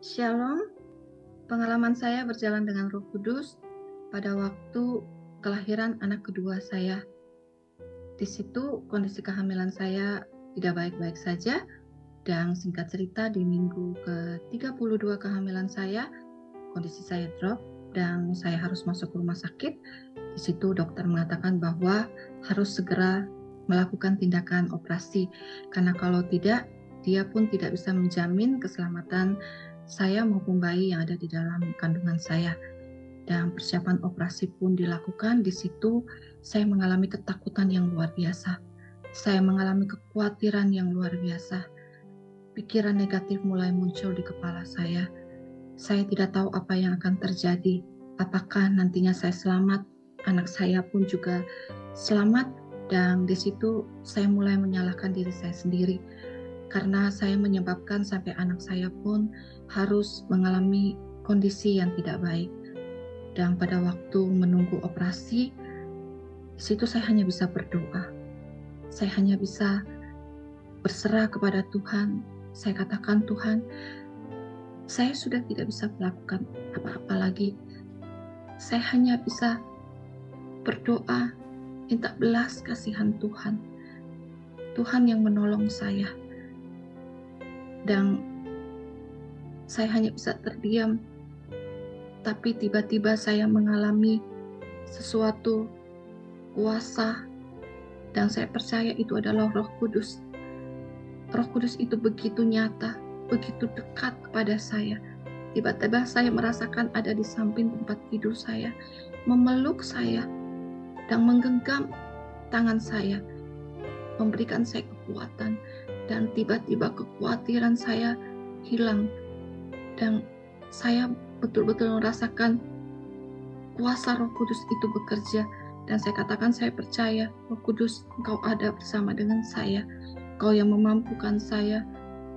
Shalom, pengalaman saya berjalan dengan Roh Kudus pada waktu kelahiran anak kedua saya. Di situ kondisi kehamilan saya tidak baik-baik saja, dan singkat cerita di minggu ke-32 kehamilan saya, kondisi saya drop dan saya harus masuk rumah sakit. Di situ dokter mengatakan bahwa harus segera melakukan tindakan operasi, karena kalau tidak, dia pun tidak bisa menjamin keselamatan saya maupun bayi yang ada di dalam kandungan saya. Dan persiapan operasi pun dilakukan. Di situ saya mengalami ketakutan yang luar biasa. Saya mengalami kekhawatiran yang luar biasa. Pikiran negatif mulai muncul di kepala saya. Saya tidak tahu apa yang akan terjadi. Apakah nantinya saya selamat, anak saya pun juga selamat, dan di situ saya mulai menyalahkan diri saya sendiri. Karena saya menyebabkan sampai anak saya pun harus mengalami kondisi yang tidak baik. Dan pada waktu menunggu operasi, di situ saya hanya bisa berdoa. Saya hanya bisa berserah kepada Tuhan. Saya katakan, Tuhan, saya sudah tidak bisa melakukan apa-apa lagi. Saya hanya bisa berdoa, minta belas kasihan Tuhan. Tuhan yang menolong saya. Dan saya hanya bisa terdiam, tapi tiba-tiba saya mengalami sesuatu kuasa, dan saya percaya itu adalah Roh Kudus. Roh Kudus itu begitu nyata, begitu dekat kepada saya. Tiba-tiba saya merasakan ada di samping tempat tidur saya, memeluk saya, dan menggenggam tangan saya, memberikan saya kekuatan, dan tiba-tiba kekhawatiran saya hilang, dan saya betul-betul merasakan kuasa Roh Kudus itu bekerja. Dan saya katakan, saya percaya Roh Kudus, Engkau ada bersama dengan saya, Engkau yang memampukan saya,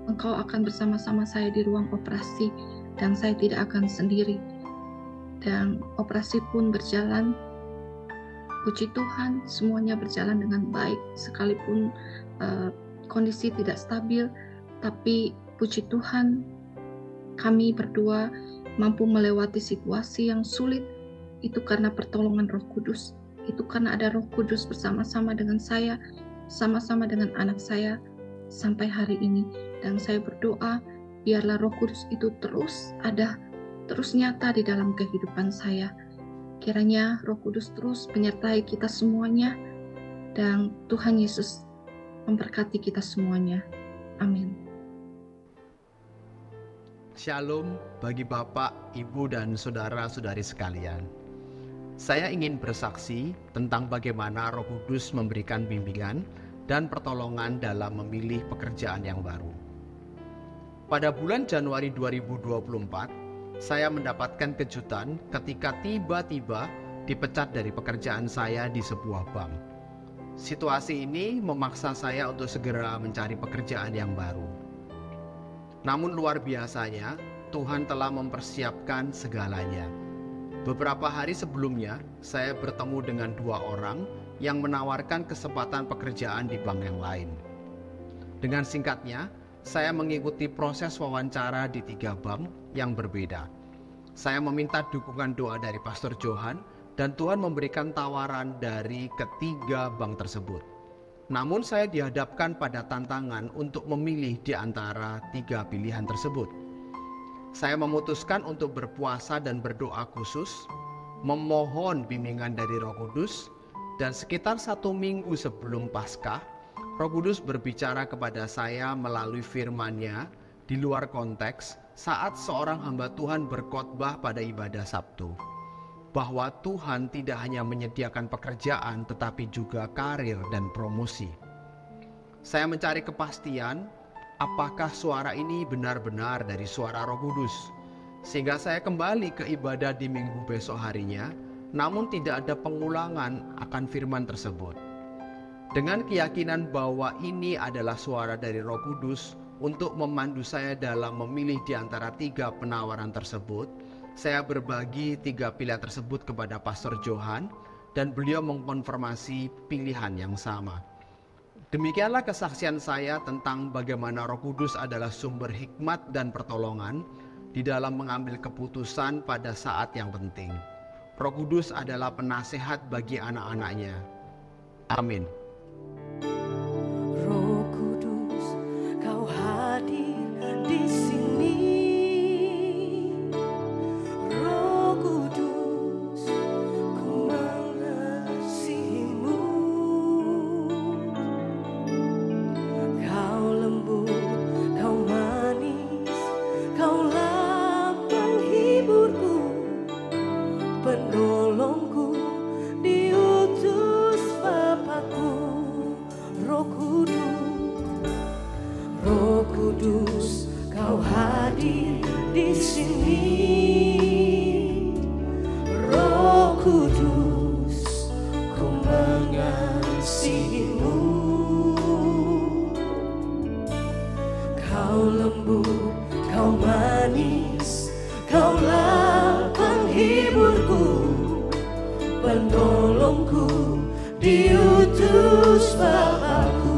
Engkau akan bersama-sama saya di ruang operasi, dan saya tidak akan sendiri. Dan operasi pun berjalan, puji Tuhan, semuanya berjalan dengan baik, sekalipun kondisi tidak stabil, tapi puji Tuhan, kami berdua mampu melewati situasi yang sulit. Itu karena pertolongan Roh Kudus. Itu karena ada Roh Kudus bersama-sama dengan saya, sama-sama dengan anak saya sampai hari ini. Dan saya berdoa, biarlah Roh Kudus itu terus ada, terus nyata di dalam kehidupan saya. Kiranya Roh Kudus terus menyertai kita semuanya, dan Tuhan Yesus memberkati kita semuanya. Amin. Shalom bagi Bapak, Ibu, dan saudara-saudari sekalian. Saya ingin bersaksi tentang bagaimana Roh Kudus memberikan bimbingan dan pertolongan dalam memilih pekerjaan yang baru. Pada bulan Januari 2024, saya mendapatkan kejutan ketika tiba-tiba dipecat dari pekerjaan saya di sebuah bank. Situasi ini memaksa saya untuk segera mencari pekerjaan yang baru. Namun luar biasanya, Tuhan telah mempersiapkan segalanya. Beberapa hari sebelumnya, saya bertemu dengan dua orang yang menawarkan kesempatan pekerjaan di bank yang lain. Dengan singkatnya, saya mengikuti proses wawancara di 3 bank yang berbeda. Saya meminta dukungan doa dari Pastor Johan, dan Tuhan memberikan tawaran dari ketiga bank tersebut. Namun saya dihadapkan pada tantangan untuk memilih di antara 3 pilihan tersebut. Saya memutuskan untuk berpuasa dan berdoa khusus, memohon bimbingan dari Roh Kudus, dan sekitar 1 minggu sebelum Paskah, Roh Kudus berbicara kepada saya melalui firman-Nya di luar konteks saat seorang hamba Tuhan berkhotbah pada ibadah Sabtu, bahwa Tuhan tidak hanya menyediakan pekerjaan tetapi juga karir dan promosi. Saya mencari kepastian apakah suara ini benar-benar dari suara Roh Kudus, sehingga saya kembali ke ibadah di minggu besok harinya, namun tidak ada pengulangan akan firman tersebut. Dengan keyakinan bahwa ini adalah suara dari Roh Kudus untuk memandu saya dalam memilih di antara 3 penawaran tersebut, saya berbagi 3 pilihan tersebut kepada Pastor Johan, dan beliau mengkonfirmasi pilihan yang sama. Demikianlah kesaksian saya tentang bagaimana Roh Kudus adalah sumber hikmat dan pertolongan di dalam mengambil keputusan pada saat yang penting. Roh Kudus adalah penasehat bagi anak-anaknya. Amin. Roh Kudus, Kau hadir di sini. Roh Kudus, ku mengasihi-Mu. Kau lembut, Kau manis, Kaulah penghiburku, penolongku, diutus Bapakku. Roh Kudus, Kau hadir di sini. Roh Kudus, ku mengasihi-Mu. Kau lembut, Kau manis, Kaulah penghiburku, penolongku, diutus Bapakku.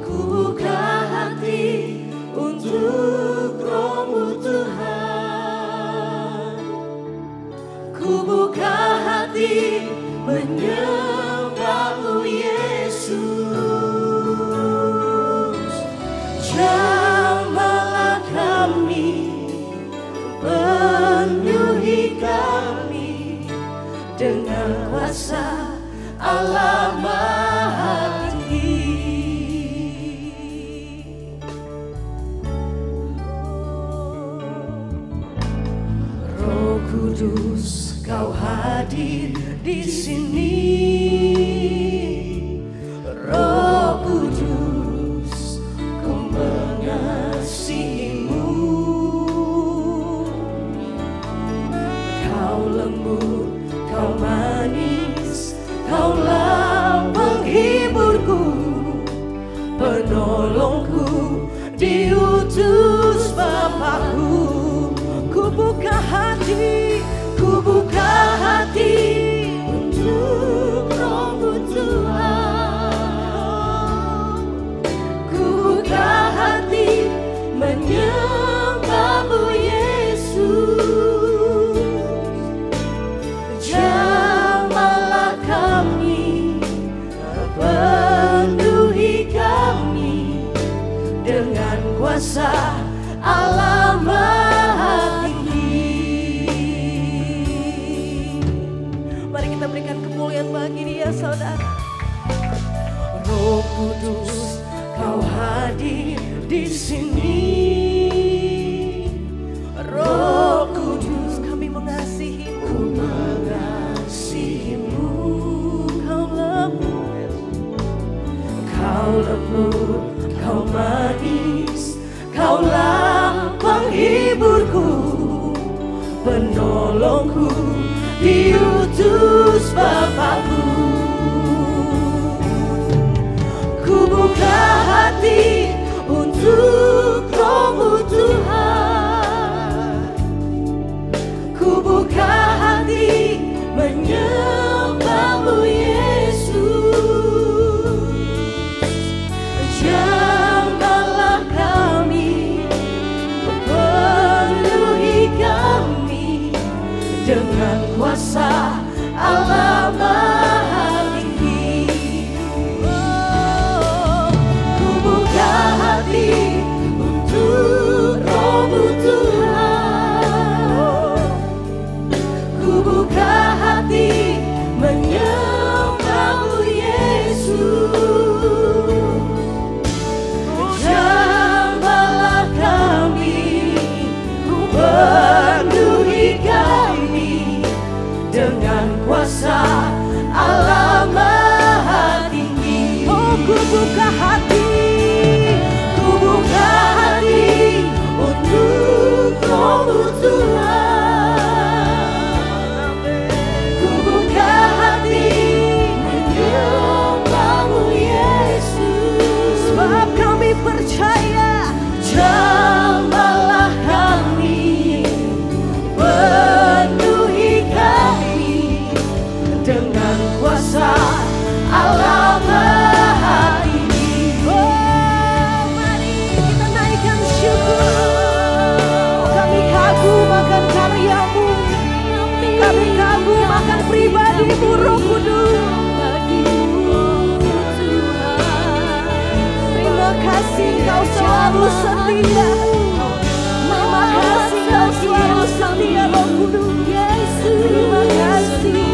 Ku buka hati untuk Roh-Mu Tuhan. Ku buka hati menyembah-Mu Yesus. Jamahlah kami, penuhi kami dengan kuasa Allah Maha Tinggi. Roh Kudus, Kau hadir di sini. Roh Kudus, ku mengasihi-Mu. Kau lembut, Kau manis, Kaulah penghiburku, penolongku, diutus Bapakku. Ku buka hati untuk Roh-Mu Tuhan. Ku buka hati menyembah-Mu Yesus. Jamahlah kami, penuhi kami dengan kuasa Allah Maha Tinggi. Mari kita berikan kemuliaan bagi Dia, saudara. Roh Kudus, Kau hadir di sini. Roh Kudus, kami mengasihi-Mu. Kau lembut, Kau manis, Kaulah penghiburku, penolongku, diutus Bapakku. Ku buka hati untuk Roh-Mu Tuhan. Ku buka hati menyembah-Mu Yesus. Jamahlah kami, penuhi kami dengan bagimu Roh Kudus, bagimu Tuhan. Terima kasih Kau selalu setia. Terima kasih Kau selalu setia Roh Kudus. Terima kasih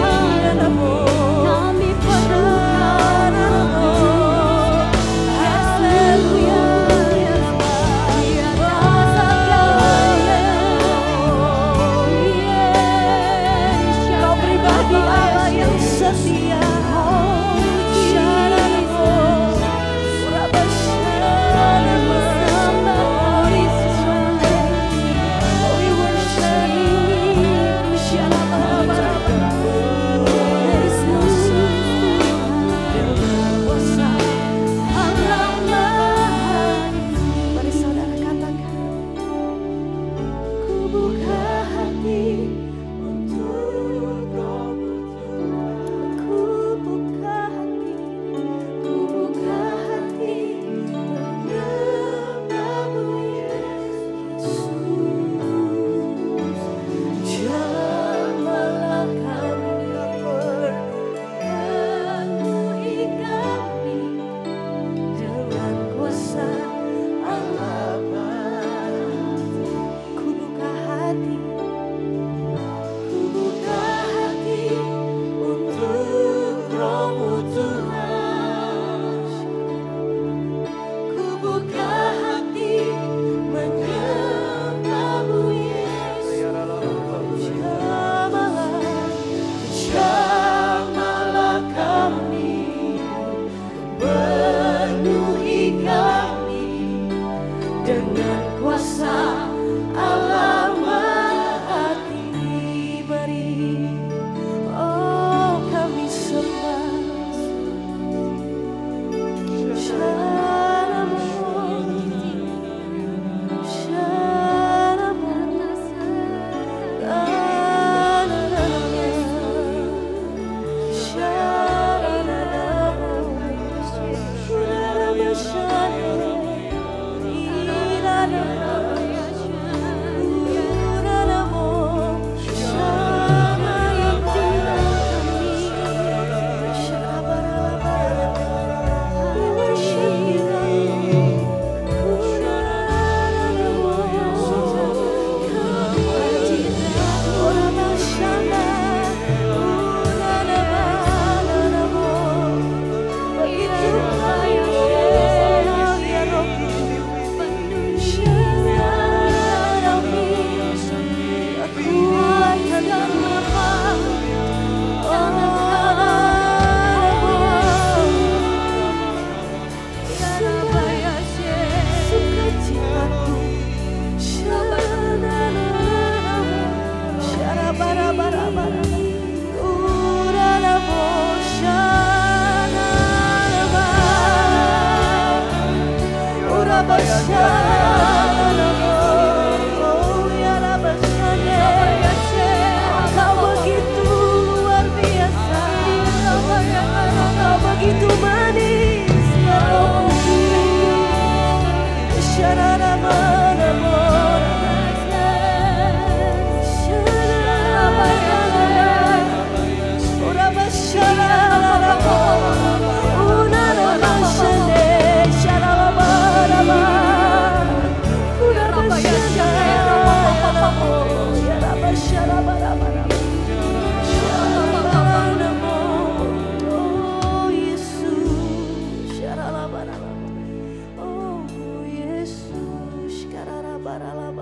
kami perlukan Haleluya. Kau pribadi Allah yang setia.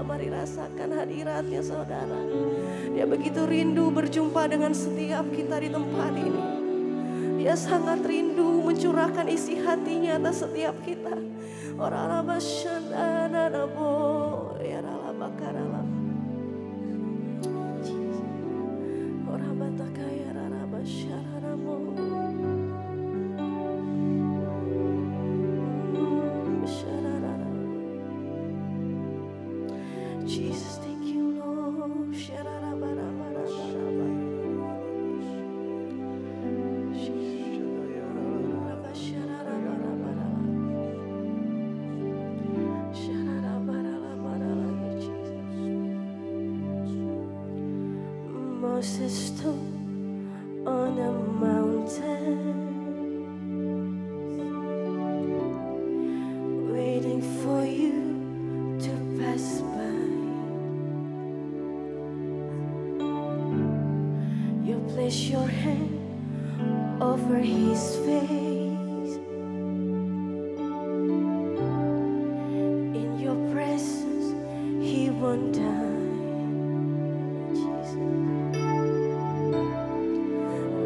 Mari rasakan hadiratnya saudara. Dia begitu rindu berjumpa dengan setiap kita di tempat ini. Dia sangat rindu mencurahkan isi hatinya atas setiap kita. Orang basyana nabo ya ralabakaralam. Orang batakaya ralabasyana nabo. Jesus, thank you, Lord. Moses stood on a mountain, waiting for you to pass by. You place your hand over his face. In your presence, he won't die. Jesus.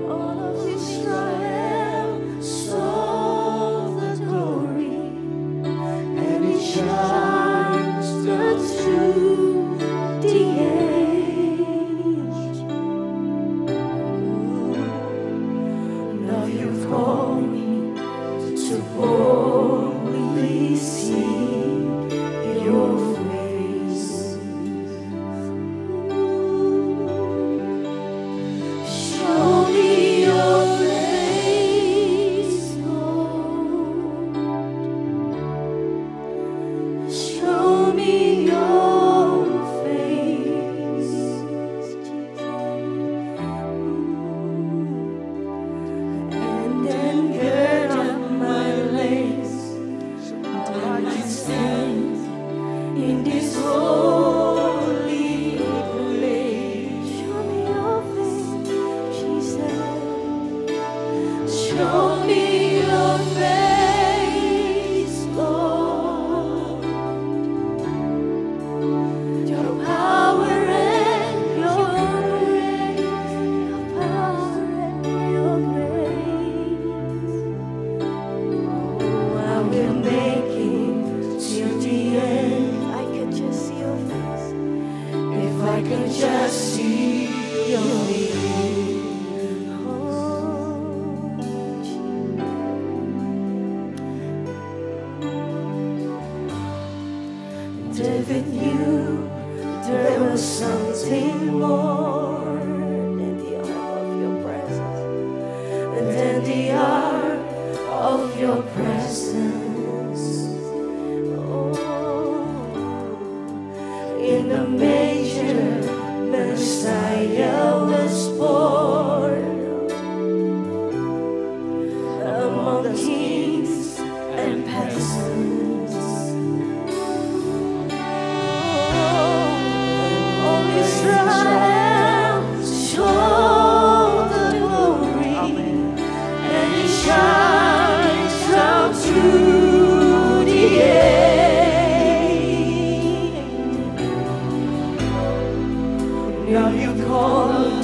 All of Israel saw the glory, and it shines through the age. Now you've called me to boldly see your face. Show me your face, Lord. Show me your face, Jesus. And then gird up my legs, I might stand in this holy place. Show me your face, Jesus. Show me your face, Lord. Your power and your grace, your power and your grace. Oh, I will make it till the end. I could just see your face. If I could just see your face. Oh, David knew there was something more than the ark of your presence, and then the ark of your presence. Oh, in the manger, Messiah was born among kings and peasants. All Israel show the glory, and it shines out through the age. Now you call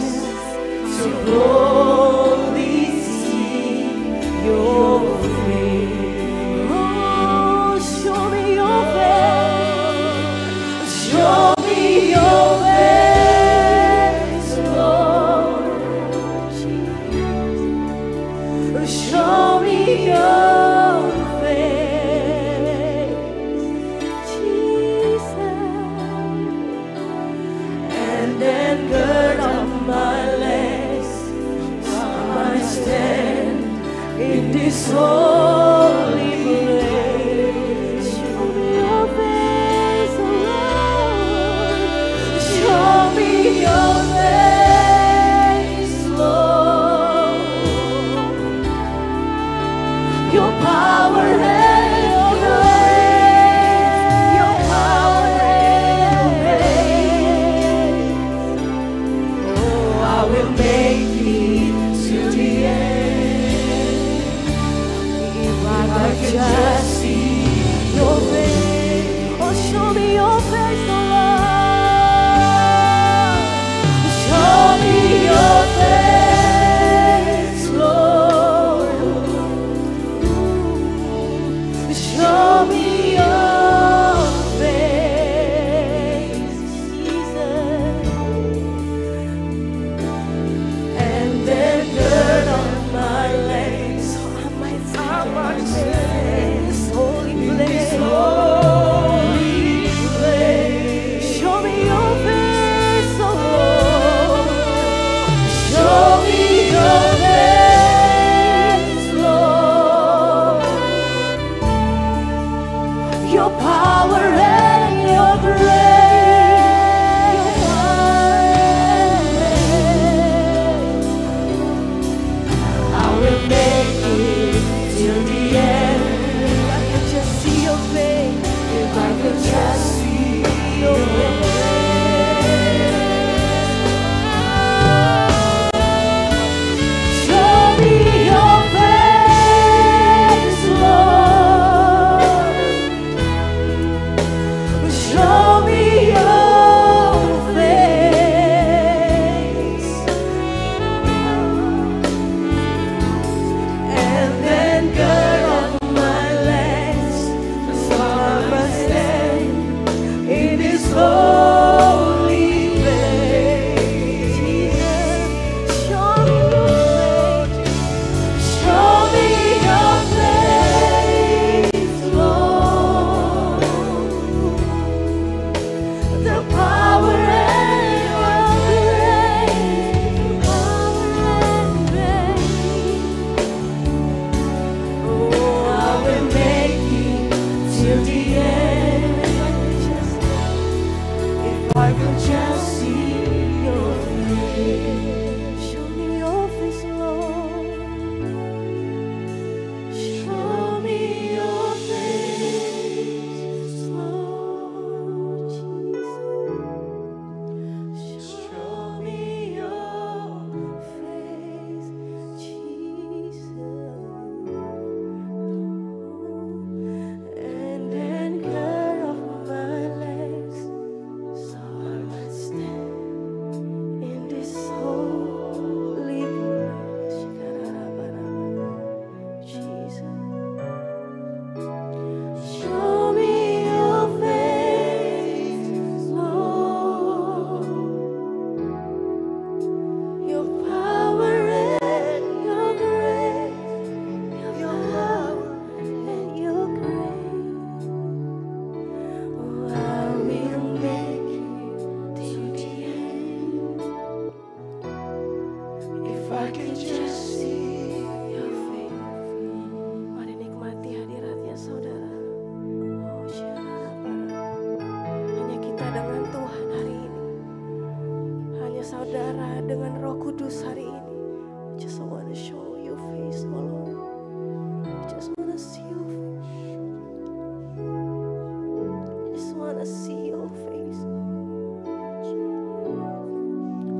wanna see your face.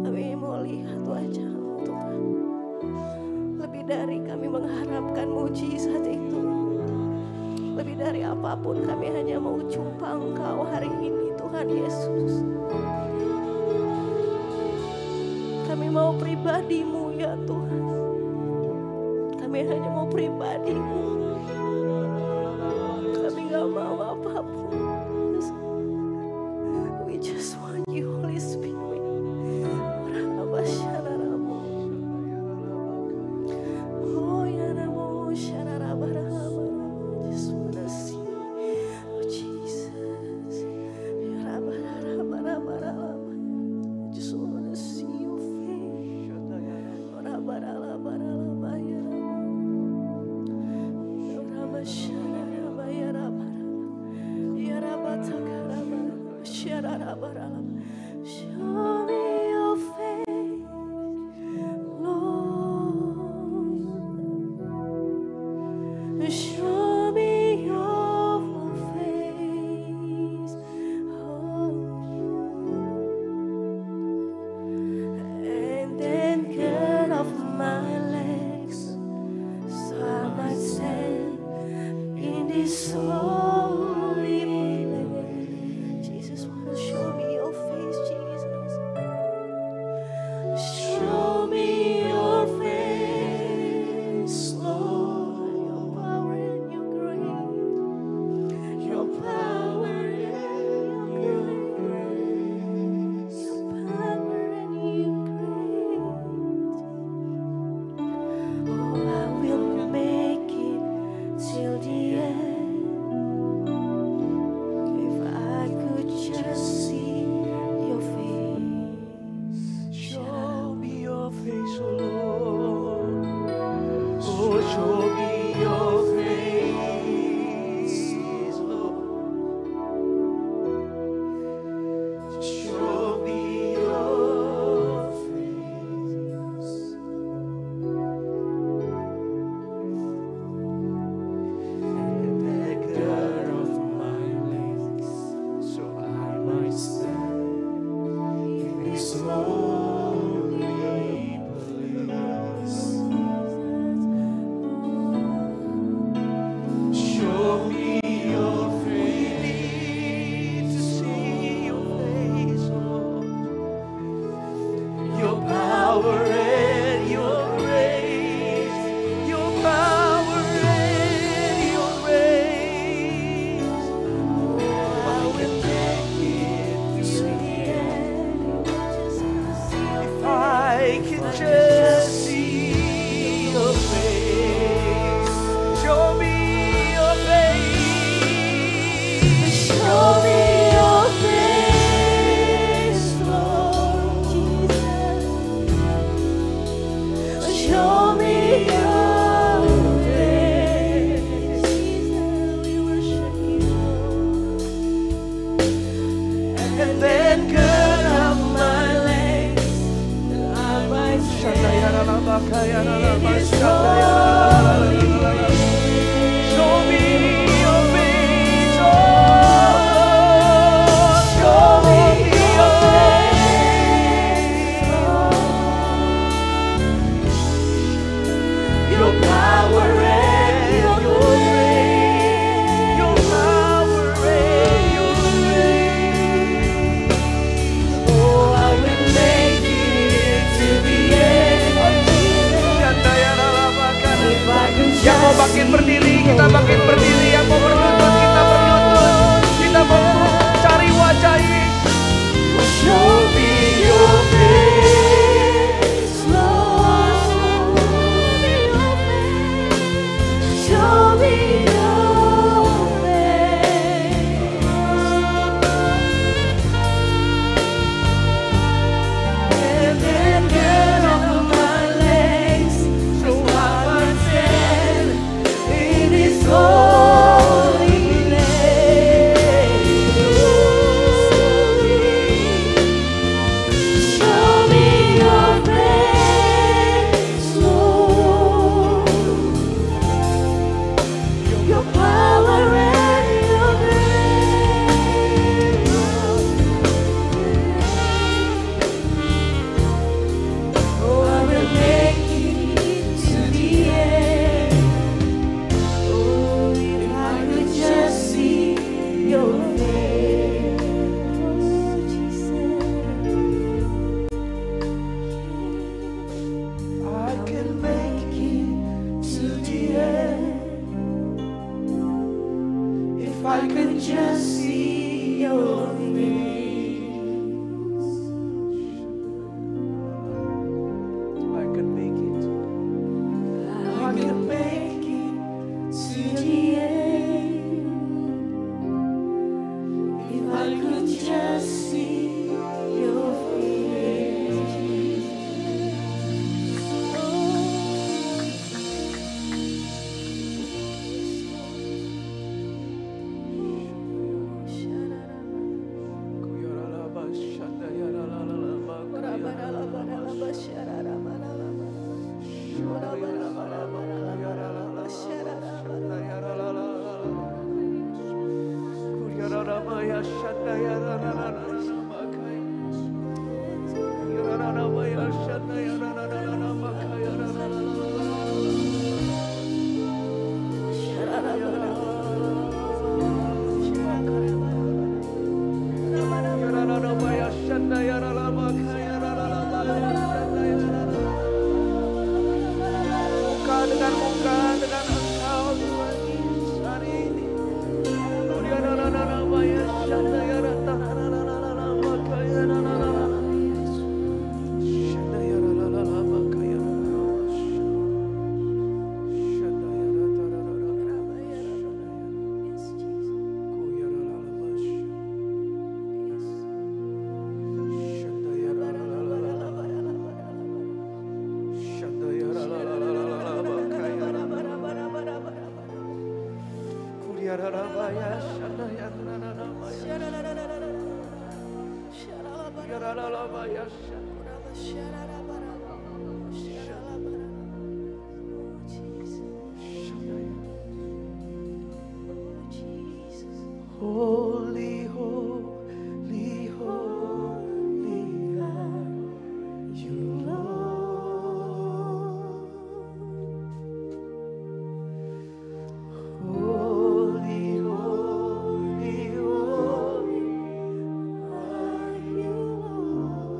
Kami mau lihat wajah-Mu Tuhan. Lebih dari kami mengharapkan mujizat itu, lebih dari apapun kami hanya mau jumpa Engkau hari ini Tuhan Yesus. Kami mau pribadi-Mu ya Tuhan. Kami hanya mau pribadi-Mu. Kami gak mau apapun. We just want you, Holy Spirit. Oh ya namo shararabarabara. Just wanna see oh Jesus. Rabarabarabarabara. Just wanna see your face. Rabarabarabarabara ya Rabo. Ramashararabayarabara. Ya Rabatakarabara. Shararabarabara. Show me your face, Lord. Show me your face, oh. And then get off my legs, so I might stand in this holy place. Jesus wanna show me your face, Jesus. Show me your face, Lord. Your power and your grace. Your power and your grace. Your power and your grace. Oh, I will make it till the end. If I could just see your face. Show me your face, oh Lord. Oh, show me your face, Lord. Show me your face. And then get off my legs, so I might stand in this holy place. Show me your face. We need to see your face, Lord. Your power and your grace. Your power and your grace. Oh, I will make it to the end. If I can just see your face. Show me your face. Show me your face, Lord Jesus. Show me your face, Jesus. We worship you. And then cut off my legs, that I might stand in His holy place. Show me your face, oh Lord. Show me your face, Lord. Your power and your grace. Your power and your grace. Oh, I will make it to the end. If Dengan muka, dengan Engkau Tuhan Yesus hari ini. Holy, holy, holy are you, Lord. Holy, holy, holy are you, Lord.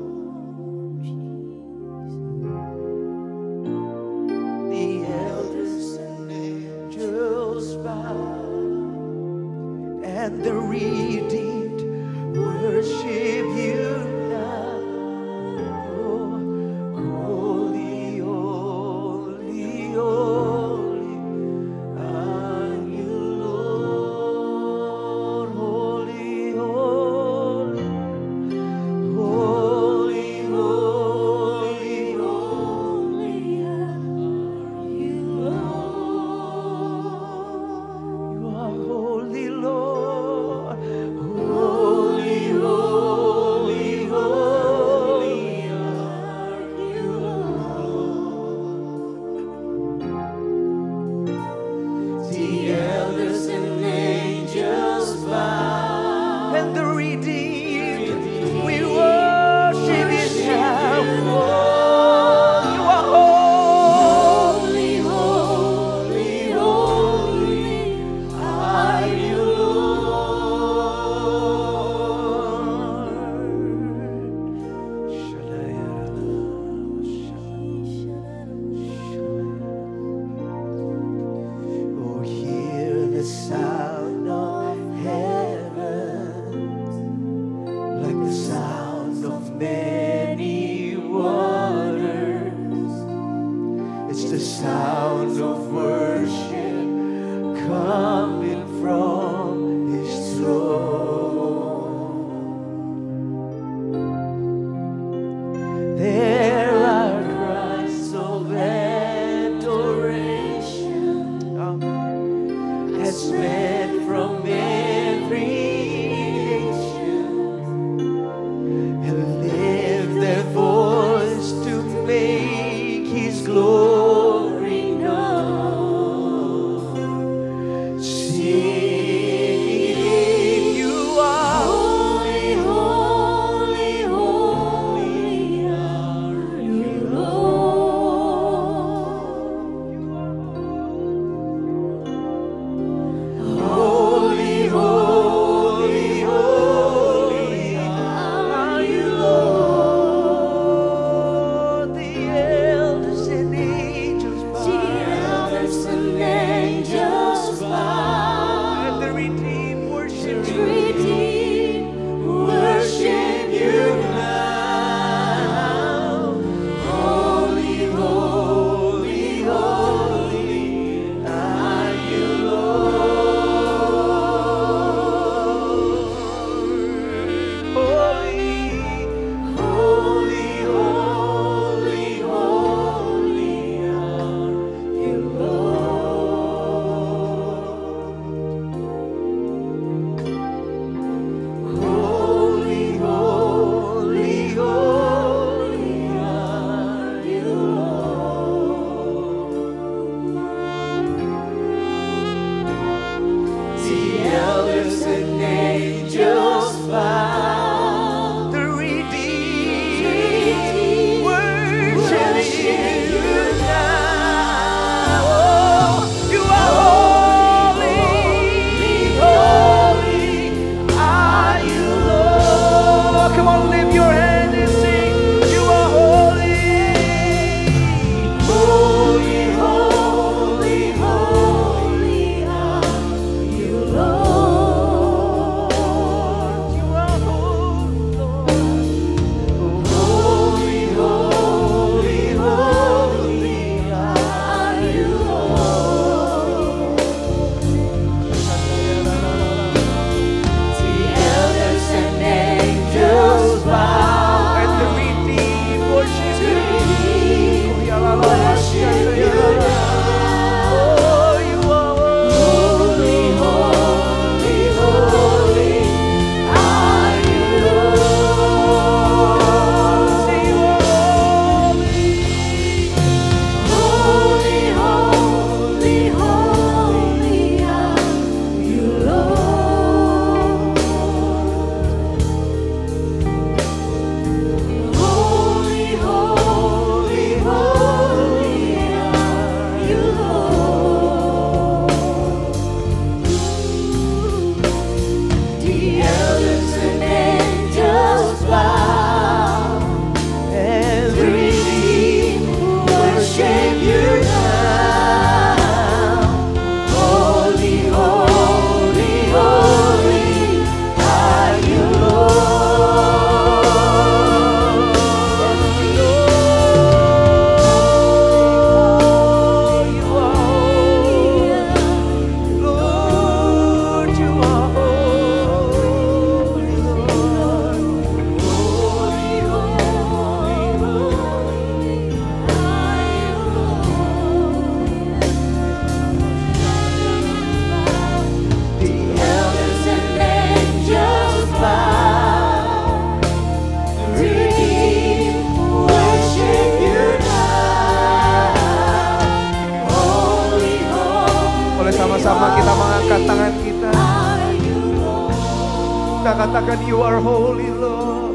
Kita katakan you are holy Lord.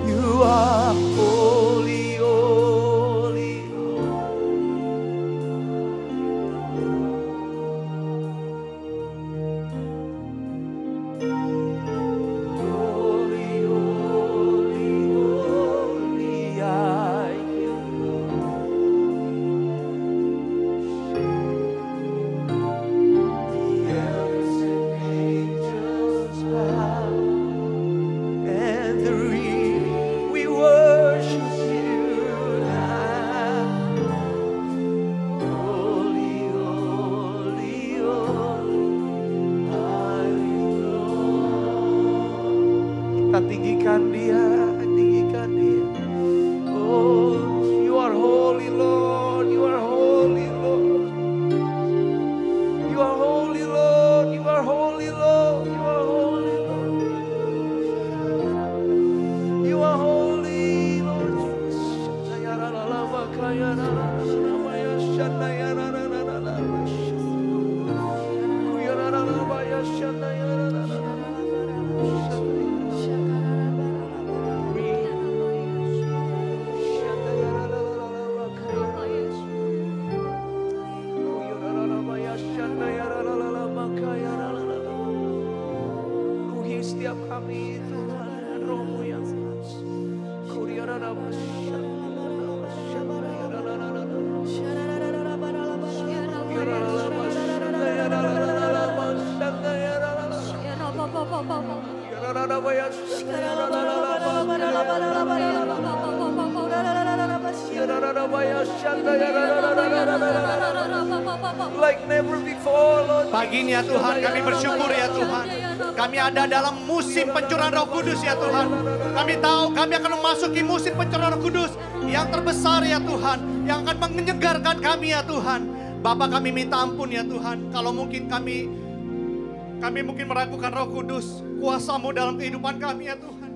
You are holy, holy. Holy, holy, holy are you. The elders and angels bow, and the redeemed, we worship you now. Holy, holy, holy are you, Lord. Kita tinggikan Dia, tinggikan Dia. Oh, you are holy, Lord. You are holy, Lord. You are holy, Lord. You are holy, Lord. You are holy, Lord. You are holy, Lord Ruhi setiap kami Tuhan dengan Roh-Mu yang like never before, Lord. Pagi ini ya Tuhan, kami bersyukur ya Tuhan. Kami ada dalam musim pencurahan Roh Kudus ya Tuhan. Kami tahu kami akan memasuki musim pencurahan Roh Kudus yang terbesar ya Tuhan, yang akan menyegarkan kami ya Tuhan. Bapa, kami minta ampun ya Tuhan, kalau mungkin kami mungkin meragukan Roh Kudus, kuasa-Mu dalam kehidupan kami ya Tuhan.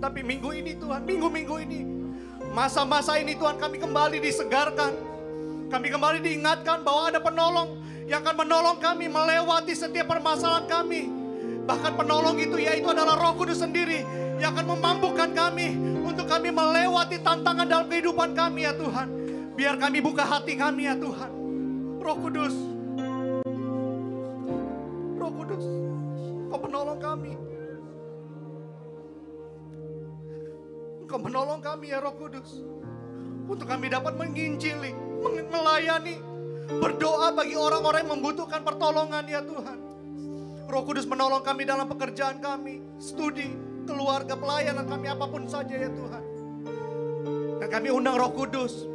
Tapi minggu ini Tuhan, minggu-minggu ini, masa-masa ini Tuhan, kami kembali disegarkan. Kami kembali diingatkan bahwa ada penolong yang akan menolong kami melewati setiap permasalahan kami. Bahkan penolong itu yaitu adalah Roh Kudus sendiri yang akan memampukan kami untuk kami melewati tantangan dalam kehidupan kami ya Tuhan. Biar kami buka hati kami ya Tuhan. Roh Kudus, Roh Kudus, Kau penolong kami. Engkau menolong kami ya Roh Kudus, untuk kami dapat menginjili, melayani, berdoa bagi orang-orang yang membutuhkan pertolongan ya Tuhan. Roh Kudus menolong kami dalam pekerjaan kami, studi, keluarga, pelayanan kami, apapun saja ya Tuhan. Dan kami undang Roh Kudus,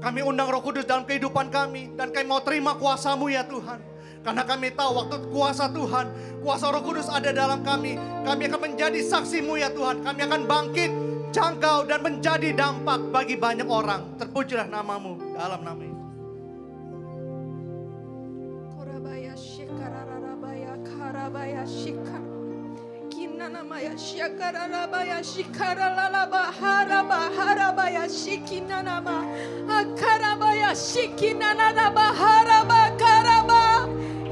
kami undang Roh Kudus dalam kehidupan kami, dan kami mau terima kuasa-Mu ya Tuhan. Karena kami tahu waktu kuasa Tuhan, kuasa Roh Kudus ada dalam kami akan menjadi saksi-Mu ya Tuhan. Kami akan bangkit, jangkau, dan menjadi dampak bagi banyak orang. Terpujilah nama-Mu dalam nama Yesus. Korabaya shikararabaya karabaya shikar. Kinanamaya shikararabaya shikaralaba haraba harabaya shikinanama. Akarabaya shikinanaba haraba karaba.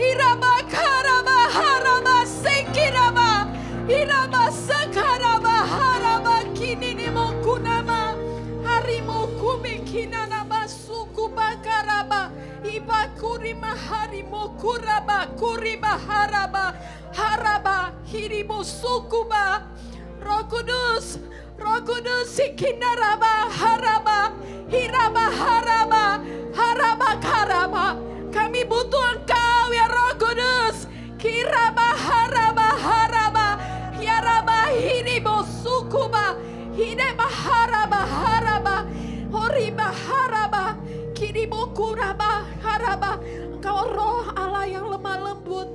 Iraba karaba haraba sekiraba. Iraba sakaraba haraba kinimo kunama. Harimo kumikinanaba suku bakaraba. Iba kurima harimo kuraba kuriba haraba. Haraba hiribo sukuba. Roh Kudus, Roh Kudus sikinaraba haraba. Hiraba haraba. Haraba karaba. Kami butuh Engkau ya Roh Kudus. Kiraba haraba haraba. Yaraba hiribo sukuba. Hideba haraba haraba. Horiba haraba. Kiribo kuraba haraba. Engkau Roh Allah yang lemah lembut.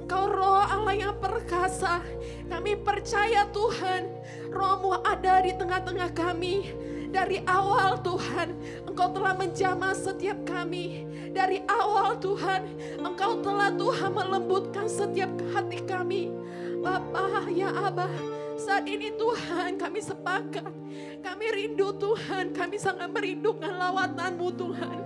Engkau Roh Allah yang perkasa. Kami percaya Tuhan, Roh-Mu ada di tengah-tengah kami. Dari awal Tuhan, Engkau telah menjamah setiap kami. Dari awal Tuhan, Engkau telah Tuhan melembutkan setiap hati kami. Bapa ya Abah, saat ini Tuhan kami sepakat. Kami rindu Tuhan, kami sangat merindukan lawatan-Mu Tuhan.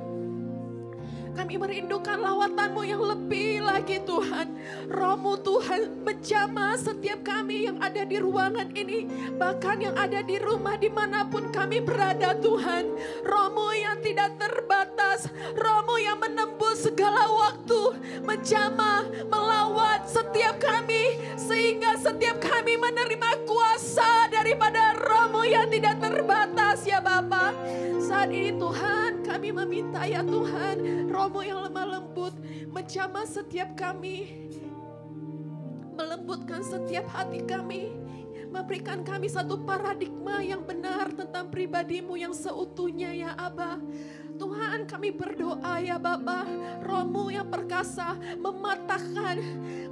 Kami merindukan lawatan-Mu yang lebih lagi Tuhan. Roh-Mu Tuhan menjamah setiap kami yang ada di ruangan ini. Bahkan yang ada di rumah dimanapun kami berada Tuhan. Roh-Mu yang tidak terbatas. Roh-Mu yang menembus segala waktu. Menjamah, melawat setiap kami. Sehingga setiap kami menerima kuasa daripada Roh-Mu yang tidak terbatas ya Bapa. Saat ini Tuhan kami meminta ya Tuhan, Roh-Mu yang lemah lembut menjamah setiap kami, melembutkan setiap hati kami, memberikan kami satu paradigma yang benar tentang pribadi-Mu yang seutuhnya ya Aba. Tuhan kami berdoa ya Bapa, Roh-Mu yang perkasa mematahkan,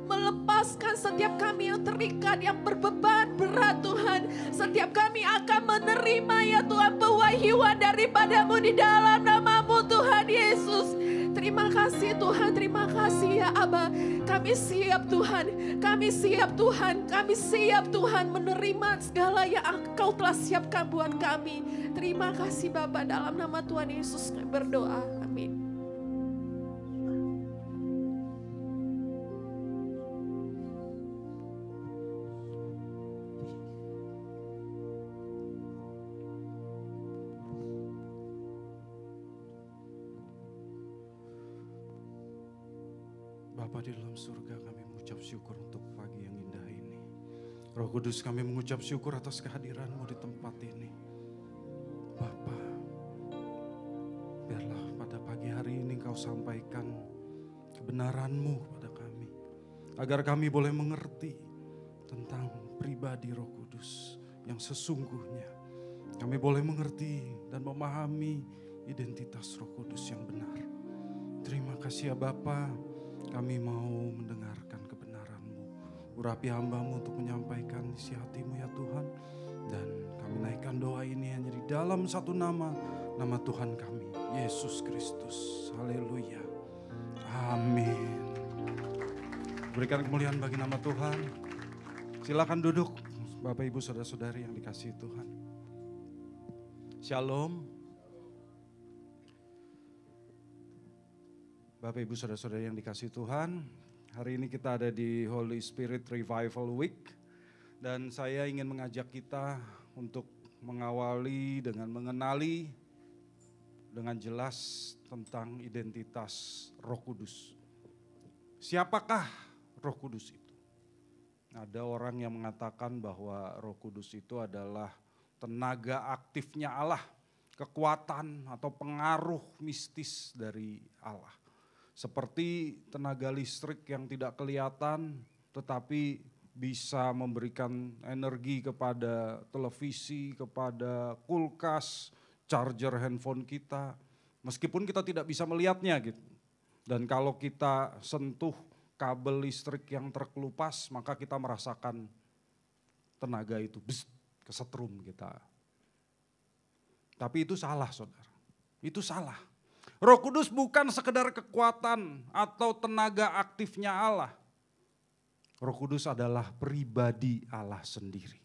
melepaskan setiap kami yang terikat, yang berbeban berat Tuhan. Setiap kami akan menerima ya Tuhan pewahyuan daripada-Mu di dalam nama-Mu Tuhan Yesus. Terima kasih Tuhan, terima kasih ya Aba. Kami siap Tuhan, kami siap Tuhan, kami siap Tuhan menerima segala yang Engkau telah siapkan buat kami. Terima kasih Bapa, dalam nama Tuhan Yesus kami berdoa, amin. Bapa di dalam surga, kami mengucap syukur untuk pagi yang indah ini. Roh Kudus, kami mengucap syukur atas kehadiran-Mu di tempat ini. Bapa, biarlah pada pagi hari ini Engkau sampaikan kebenaran-Mu pada kami. Agar kami boleh mengerti tentang pribadi Roh Kudus yang sesungguhnya. Kami boleh mengerti dan memahami identitas Roh Kudus yang benar. Terima kasih ya Bapa. Kami mau mendengarkan kebenaran-Mu. Urapi hamba-Mu untuk menyampaikan isi hati-Mu ya Tuhan. Dan kami naikkan doa ini hanya di dalam satu nama. Nama Tuhan kami, Yesus Kristus. Haleluya. Amin. Berikan kemuliaan bagi nama Tuhan. Silakan duduk Bapak Ibu Saudara-saudari yang dikasihi Tuhan. Shalom. Bapak Ibu Saudara-saudari yang dikasihi Tuhan, hari ini kita ada di Holy Spirit Revival Week dan saya ingin mengajak kita untuk mengawali dengan mengenali dengan jelas tentang identitas Roh Kudus. Siapakah Roh Kudus itu? Ada orang yang mengatakan bahwa Roh Kudus itu adalah tenaga aktifnya Allah, kekuatan atau pengaruh mistis dari Allah. Seperti tenaga listrik yang tidak kelihatan tetapi bisa memberikan energi kepada televisi, kepada kulkas, charger handphone kita. Meskipun kita tidak bisa melihatnya gitu. Dan kalau kita sentuh kabel listrik yang terkelupas maka kita merasakan tenaga itu kesetrum kita. Tapi itu salah saudara, itu salah. Roh Kudus bukan sekedar kekuatan atau tenaga aktifnya Allah. Roh Kudus adalah pribadi Allah sendiri.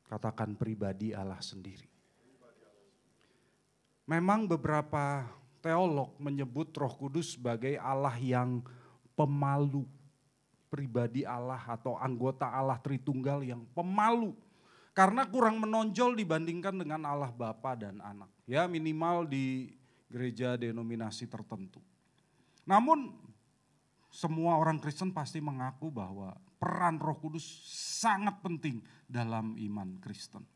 Katakan pribadi Allah sendiri. Memang beberapa teolog menyebut Roh Kudus sebagai Allah yang pemalu. Pribadi Allah atau anggota Allah Tritunggal yang pemalu. Karena kurang menonjol dibandingkan dengan Allah Bapa dan Anak. Ya minimal di gereja denominasi tertentu. Namun semua orang Kristen pasti mengaku bahwa peran Roh Kudus sangat penting dalam iman Kristen.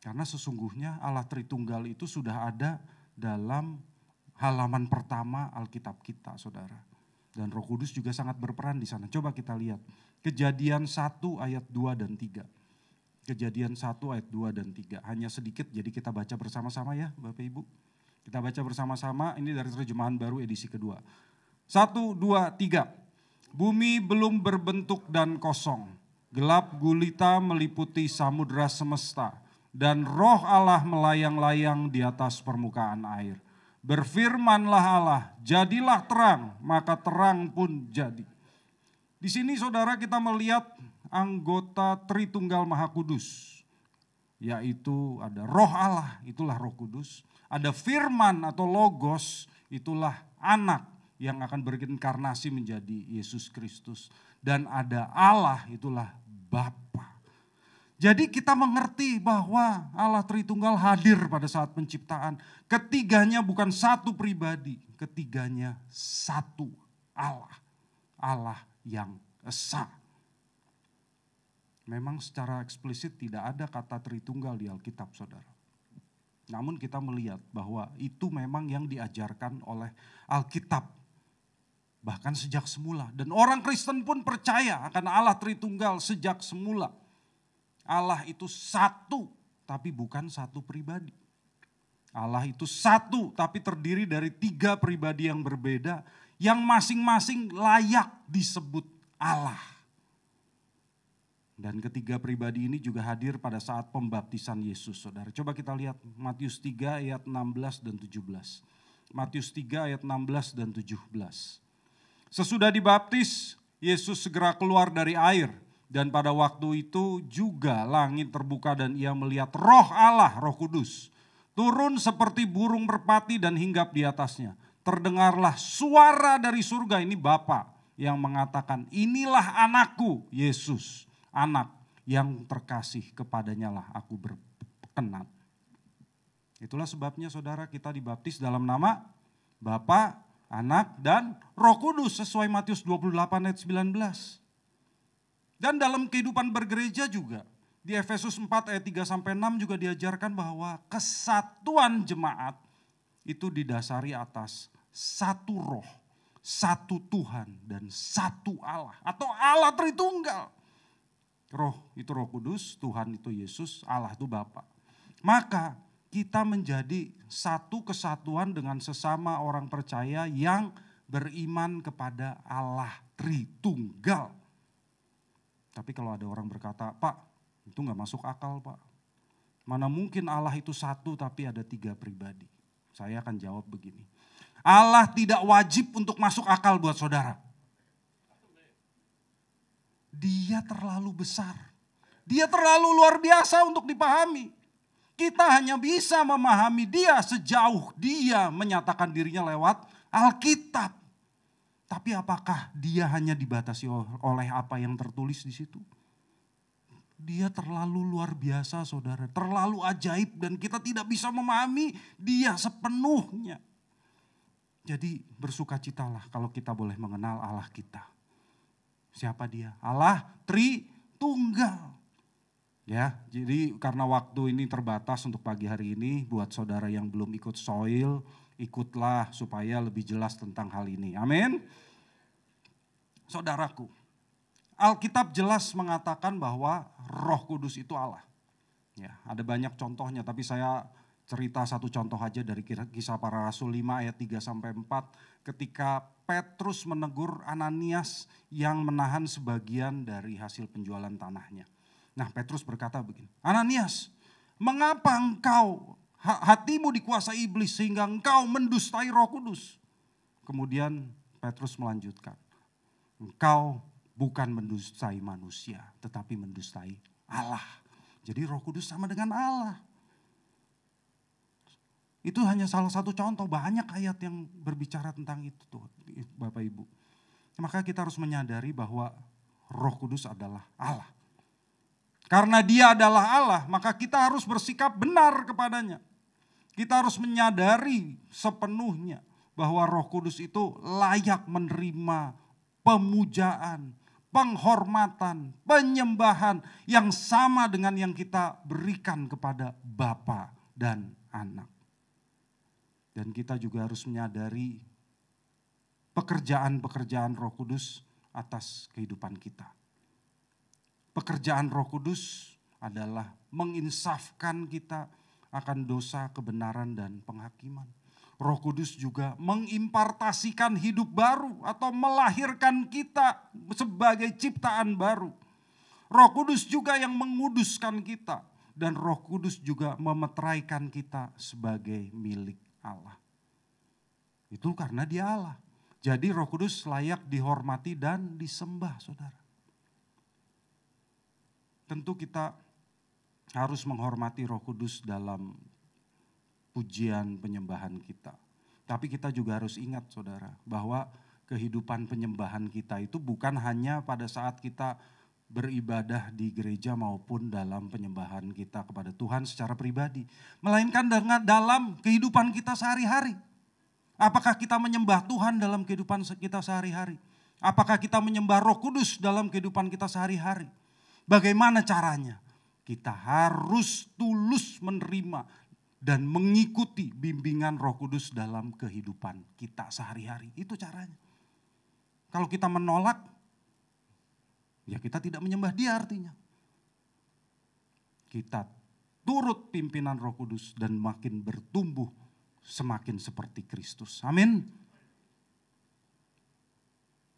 Karena sesungguhnya Allah Tritunggal itu sudah ada dalam halaman pertama Alkitab kita saudara. Dan Roh Kudus juga sangat berperan di sana. Coba kita lihat Kejadian 1 ayat 2 dan 3. Kejadian 1 ayat 2 dan 3. Hanya sedikit jadi kita baca bersama-sama ya Bapak Ibu. Kita baca bersama-sama, ini dari terjemahan baru edisi kedua. 1, 2, 3. Bumi belum berbentuk dan kosong. Gelap gulita meliputi samudra semesta. Dan roh Allah melayang-layang di atas permukaan air. Berfirmanlah Allah, jadilah terang, maka terang pun jadi. Di sini saudara kita melihat anggota Tritunggal Maha Kudus. yaitu ada Roh Allah, itulah Roh Kudus. Ada firman atau logos, itulah anak yang akan berinkarnasi menjadi Yesus Kristus. Dan ada Allah, itulah Bapa. Jadi kita mengerti bahwa Allah Tritunggal hadir pada saat penciptaan. Ketiganya bukan satu pribadi, ketiganya satu Allah. Allah yang esa. Memang secara eksplisit tidak ada kata Tritunggal di Alkitab, saudara. Namun kita melihat bahwa itu memang yang diajarkan oleh Alkitab. Bahkan sejak semula. Dan orang Kristen pun percaya akan Allah Tritunggal sejak semula. Allah itu satu, tapi bukan satu pribadi. Allah itu satu, tapi terdiri dari 3 pribadi yang berbeda. Yang masing-masing layak disebut Allah. Dan ketiga pribadi ini juga hadir pada saat pembaptisan Yesus, saudara. Coba kita lihat Matius 3 ayat 16 dan 17. Matius 3 ayat 16 dan 17. Sesudah dibaptis, Yesus segera keluar dari air. Dan pada waktu itu juga langit terbuka dan ia melihat Roh Allah, Roh Kudus, turun seperti burung merpati dan hinggap di atasnya. Terdengarlah suara dari surga, ini Bapa yang mengatakan, inilah anakku, Yesus. Anak yang terkasih, kepadanya lah aku berkenan. Itulah sebabnya saudara kita dibaptis dalam nama Bapa, Anak, dan Roh Kudus sesuai Matius 28 ayat 19. Dan dalam kehidupan bergereja juga di Efesus 4 ayat 3-6 juga diajarkan bahwa kesatuan jemaat itu didasari atas satu roh, satu Tuhan, dan satu Allah atau Allah Tritunggal. Roh itu Roh Kudus, Tuhan itu Yesus, Allah itu Bapa. Maka kita menjadi satu kesatuan dengan sesama orang percaya yang beriman kepada Allah Tritunggal. Tapi kalau ada orang berkata, Pak, itu gak masuk akal, Pak. Mana mungkin Allah itu satu tapi ada 3 pribadi. Saya akan jawab begini. Allah tidak wajib untuk masuk akal buat saudara. Dia terlalu besar. Dia terlalu luar biasa untuk dipahami. Kita hanya bisa memahami dia sejauh dia menyatakan dirinya lewat Alkitab. Tapi apakah dia hanya dibatasi oleh apa yang tertulis di situ? Dia terlalu luar biasa, saudara. Terlalu ajaib dan kita tidak bisa memahami dia sepenuhnya. Jadi bersukacitalah kalau kita boleh mengenal Allah kita. Siapa dia? Allah Tritunggal. Ya, jadi karena waktu ini terbatas untuk pagi hari ini, buat saudara yang belum ikut soil, ikutlah supaya lebih jelas tentang hal ini. Amin. Saudaraku, Alkitab jelas mengatakan bahwa Roh Kudus itu Allah. Ya, ada banyak contohnya, tapi saya cerita satu contoh aja dari Kisah Para Rasul 5 ayat 3-4 ketika Petrus menegur Ananias yang menahan sebagian dari hasil penjualan tanahnya. Nah, Petrus berkata begini, Ananias, mengapa engkau hatimu dikuasai iblis sehingga engkau mendustai Roh Kudus? Kemudian Petrus melanjutkan, engkau bukan mendustai manusia tetapi mendustai Allah. Jadi Roh Kudus sama dengan Allah. Itu hanya salah satu contoh, banyak ayat yang berbicara tentang itu tuh, Bapak Ibu. Maka kita harus menyadari bahwa Roh Kudus adalah Allah. Karena dia adalah Allah, maka kita harus bersikap benar kepadanya. Kita harus menyadari sepenuhnya bahwa Roh Kudus itu layak menerima pemujaan, penghormatan, penyembahan yang sama dengan yang kita berikan kepada Bapa dan Anak. Dan kita juga harus menyadari pekerjaan-pekerjaan Roh Kudus atas kehidupan kita. Pekerjaan Roh Kudus adalah menginsafkan kita akan dosa, kebenaran, dan penghakiman. Roh Kudus juga mengimpartasikan hidup baru atau melahirkan kita sebagai ciptaan baru. Roh Kudus juga yang menguduskan kita. Dan Roh Kudus juga memeteraikan kita sebagai milik Allah. Itu karena dia Allah. Jadi Roh Kudus layak dihormati dan disembah, saudara. Tentu kita harus menghormati Roh Kudus dalam pujian penyembahan kita. Tapi kita juga harus ingat saudara, bahwa kehidupan penyembahan kita itu bukan hanya pada saat kita beribadah di gereja maupun dalam penyembahan kita kepada Tuhan secara pribadi. Melainkan dalam kehidupan kita sehari-hari. Apakah kita menyembah Tuhan dalam kehidupan kita sehari-hari? Apakah kita menyembah Roh Kudus dalam kehidupan kita sehari-hari? Bagaimana caranya? Kita harus tulus menerima dan mengikuti bimbingan Roh Kudus dalam kehidupan kita sehari-hari. Itu caranya. Kalau kita menolak, ya kita tidak menyembah Dia artinya. Kita turut pimpinan Roh Kudus dan makin bertumbuh semakin seperti Kristus. Amin.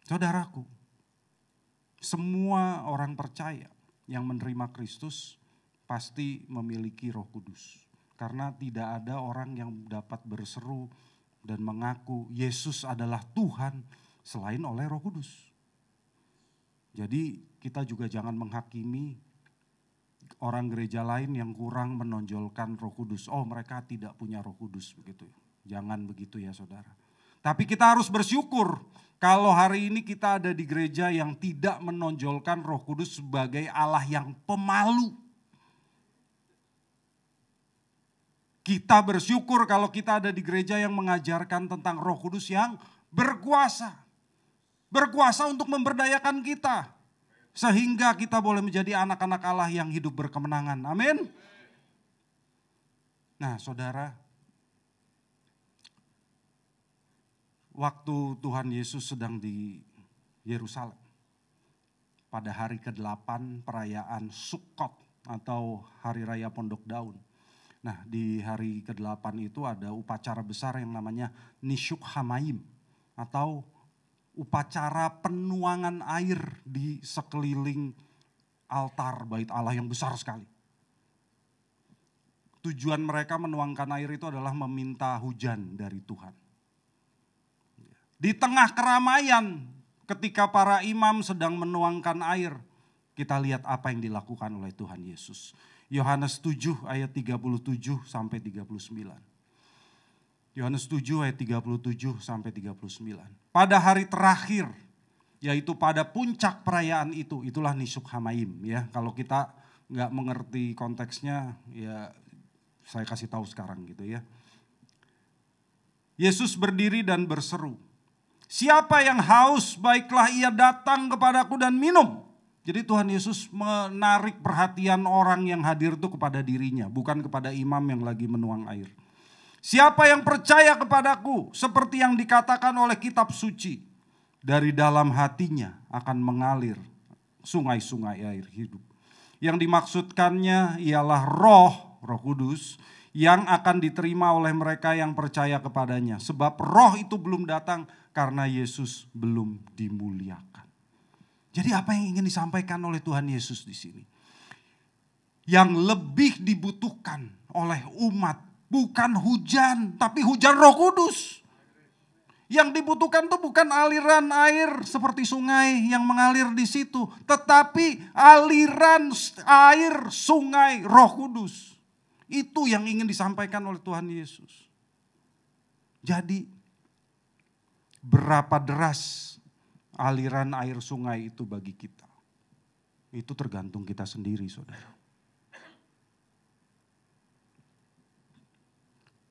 Saudaraku, semua orang percaya yang menerima Kristus pasti memiliki Roh Kudus. Karena tidak ada orang yang dapat berseru dan mengaku Yesus adalah Tuhan selain oleh Roh Kudus. Jadi kita juga jangan menghakimi orang gereja lain yang kurang menonjolkan Roh Kudus. Oh, mereka tidak punya Roh Kudus begitu. Jangan begitu ya saudara. Tapi kita harus bersyukur kalau hari ini kita ada di gereja yang tidak menonjolkan Roh Kudus sebagai Allah yang pemalu. Kita bersyukur kalau kita ada di gereja yang mengajarkan tentang Roh Kudus yang berkuasa. Berkuasa untuk memberdayakan kita. Sehingga kita boleh menjadi anak-anak Allah yang hidup berkemenangan. Amin. Nah saudara, waktu Tuhan Yesus sedang di Yerusalem, pada hari ke-8 perayaan Sukkot atau Hari Raya Pondok Daun. Nah di hari ke-8 itu ada upacara besar yang namanya Nishuk Hamayim atau upacara penuangan air di sekeliling altar bait Allah yang besar sekali. Tujuan mereka menuangkan air itu adalah meminta hujan dari Tuhan. Di tengah keramaian ketika para imam sedang menuangkan air, kita lihat apa yang dilakukan oleh Tuhan Yesus. Yohanes 7 ayat 37 sampai 39. Yohanes 7 ayat 37 sampai 39. Pada hari terakhir, yaitu pada puncak perayaan itu, itulah Nishuk Hamayim ya. Kalau kita nggak mengerti konteksnya, ya saya kasih tahu sekarang gitu ya. Yesus berdiri dan berseru, "Siapa yang haus, baiklah ia datang kepadaku dan minum." Jadi Tuhan Yesus menarik perhatian orang yang hadir itu kepada dirinya, bukan kepada imam yang lagi menuang air. "Siapa yang percaya kepadaku, seperti yang dikatakan oleh kitab suci, dari dalam hatinya akan mengalir sungai-sungai air hidup." Yang dimaksudkannya ialah Roh Kudus yang akan diterima oleh mereka yang percaya kepadanya. Sebab Roh itu belum datang karena Yesus belum dimuliakan. Jadi apa yang ingin disampaikan oleh Tuhan Yesus di sini? Yang lebih dibutuhkan oleh umat bukan hujan, tapi hujan Roh Kudus. Yang dibutuhkan itu bukan aliran air seperti sungai yang mengalir di situ, tetapi aliran air sungai Roh Kudus. Itu yang ingin disampaikan oleh Tuhan Yesus. Jadi berapa deras aliran air sungai itu bagi kita? Itu tergantung kita sendiri, saudara.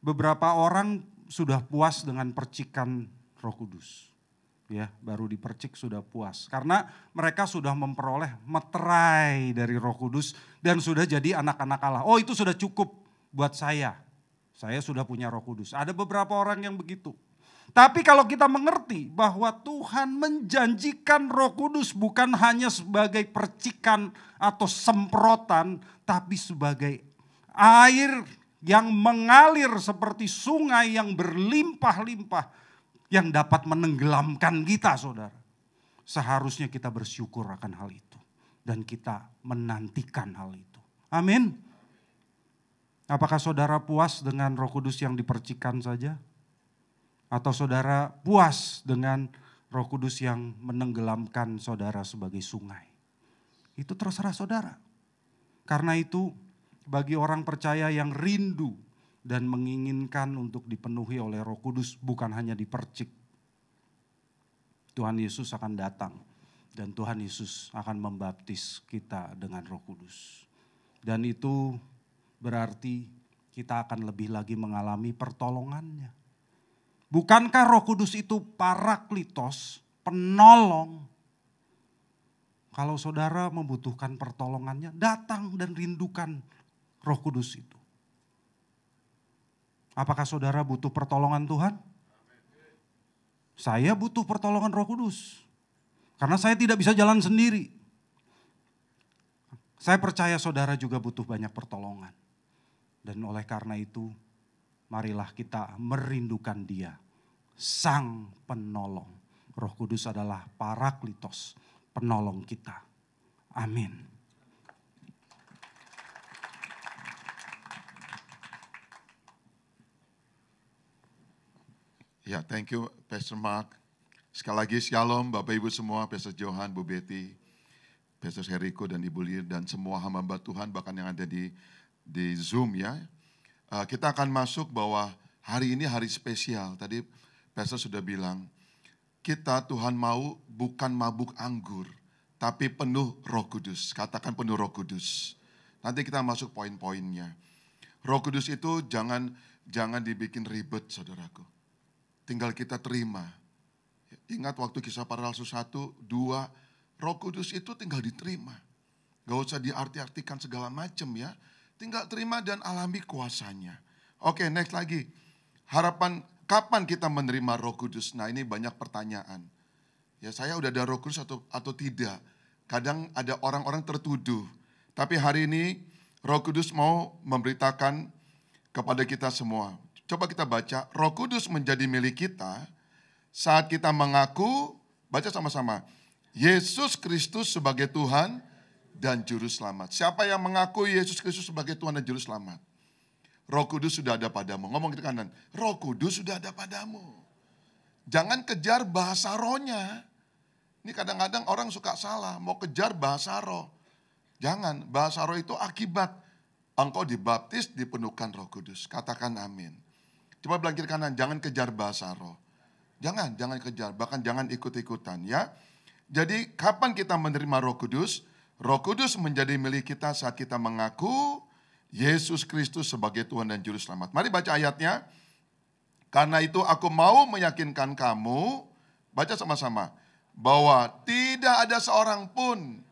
Beberapa orang sudah puas dengan percikan Roh Kudus. Ya, baru dipercik sudah puas. Karena mereka sudah memperoleh meterai dari Roh Kudus dan sudah jadi anak-anak Allah. Oh, itu sudah cukup buat saya. Saya sudah punya Roh Kudus. Ada beberapa orang yang begitu. Tapi kalau kita mengerti bahwa Tuhan menjanjikan Roh Kudus bukan hanya sebagai percikan atau semprotan, tapi sebagai air yang mengalir seperti sungai yang berlimpah-limpah yang dapat menenggelamkan kita, saudara. Seharusnya kita bersyukur akan hal itu dan kita menantikan hal itu. Amin. Apakah saudara puas dengan Roh Kudus yang dipercikan saja? Atau saudara puas dengan Roh Kudus yang menenggelamkan saudara sebagai sungai? Itu terserah saudara. Karena itu bagi orang percaya yang rindu dan menginginkan untuk dipenuhi oleh Roh Kudus, bukan hanya dipercik. Tuhan Yesus akan datang dan Tuhan Yesus akan membaptis kita dengan Roh Kudus. Dan itu berarti kita akan lebih lagi mengalami pertolongannya. Bukankah Roh Kudus itu parakletos, penolong? Kalau saudara membutuhkan pertolongannya, datang dan rindukan Roh Kudus itu. Apakah saudara butuh pertolongan Tuhan? Saya butuh pertolongan Roh Kudus. Karena saya tidak bisa jalan sendiri. Saya percaya saudara juga butuh banyak pertolongan. Dan oleh karena itu, marilah kita merindukan Dia, Sang Penolong. Roh Kudus adalah parakletos, penolong kita. Amin. Ya, thank you Pastor Mark. Sekali lagi shalom Bapak Ibu semua, Pastor Johan, Bu Betty, Pastor Heriko dan Ibu Lir dan semua hamba Tuhan bahkan yang ada di Zoom ya. Kita akan masuk bahwa hari ini hari spesial. Tadi Pastor sudah bilang, kita Tuhan mau bukan mabuk anggur, tapi penuh Roh Kudus. Katakan penuh Roh Kudus. Nanti kita masuk poin-poinnya. Roh Kudus itu jangan dibikin ribet saudaraku. Tinggal kita terima. Ingat waktu Kisah Para Rasul 1, 2, Roh Kudus itu tinggal diterima. Gak usah diarti-artikan segala macam ya. Tinggal terima dan alami kuasanya. Oke, next lagi. Harapan kapan kita menerima Roh Kudus? Nah, ini banyak pertanyaan. Ya, saya udah ada Roh Kudus atau tidak. Kadang ada orang-orang tertuduh. Tapi hari ini Roh Kudus mau memberitakan kepada kita semua. Coba kita baca, Roh Kudus menjadi milik kita saat kita mengaku, baca sama-sama, Yesus Kristus sebagai Tuhan dan Juru Selamat. Siapa yang mengaku Yesus Kristus sebagai Tuhan dan Juru Selamat? Roh Kudus sudah ada padamu. Ngomong ke kanan, Roh Kudus sudah ada padamu. Jangan kejar bahasa rohnya. Ini kadang-kadang orang suka salah, mau kejar bahasa roh. Jangan, bahasa roh itu akibat engkau dibaptis, dipenuhkan Roh Kudus. Katakan amin. Coba bilang kiri kanan, jangan kejar bahasa roh. Jangan kejar, bahkan jangan ikut-ikutan ya. Jadi kapan kita menerima Roh Kudus? Roh Kudus menjadi milik kita saat kita mengaku Yesus Kristus sebagai Tuhan dan Juru Selamat. Mari baca ayatnya. Karena itu aku mau meyakinkan kamu, baca sama-sama, bahwa tidak ada seorang pun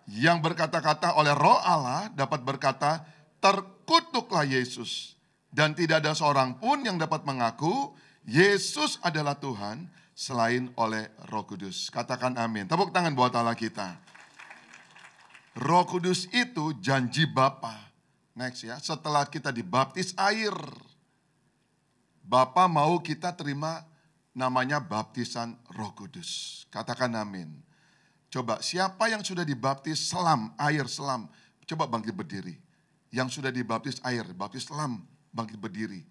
yang berkata-kata oleh Roh Allah dapat berkata, terkutuklah Yesus. Dan tidak ada seorang pun yang dapat mengaku Yesus adalah Tuhan selain oleh Roh Kudus. Katakan amin. Tepuk tangan buat Allah kita. Roh Kudus itu janji Bapa. Next ya, setelah kita dibaptis air, Bapa mau kita terima namanya baptisan Roh Kudus. Katakan amin. Coba siapa yang sudah dibaptis selam, air selam, coba bangkit berdiri. Yang sudah dibaptis air, baptis selam, bangkit berdiri.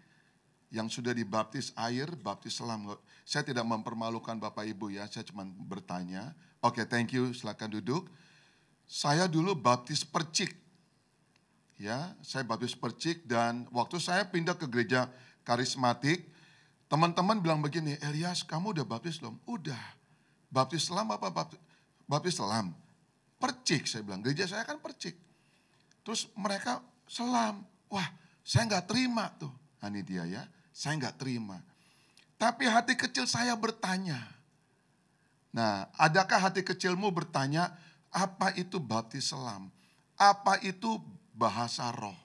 Yang sudah dibaptis air, baptis selam. Saya tidak mempermalukan Bapak Ibu ya, saya cuma bertanya. Oke, thank you, silakan duduk. Saya dulu baptis percik. Ya, saya baptis percik dan waktu saya pindah ke gereja karismatik, teman-teman bilang begini, Elias kamu udah baptis belum? Udah. Baptis selam apa baptis selam? Percik saya bilang, gereja saya kan percik. Terus mereka selam. Wah, saya nggak terima tuh. Nah, ini dia ya, saya nggak terima. Tapi hati kecil saya bertanya. Nah, adakah hati kecilmu bertanya, apa itu baptis selam? Apa itu bahasa roh?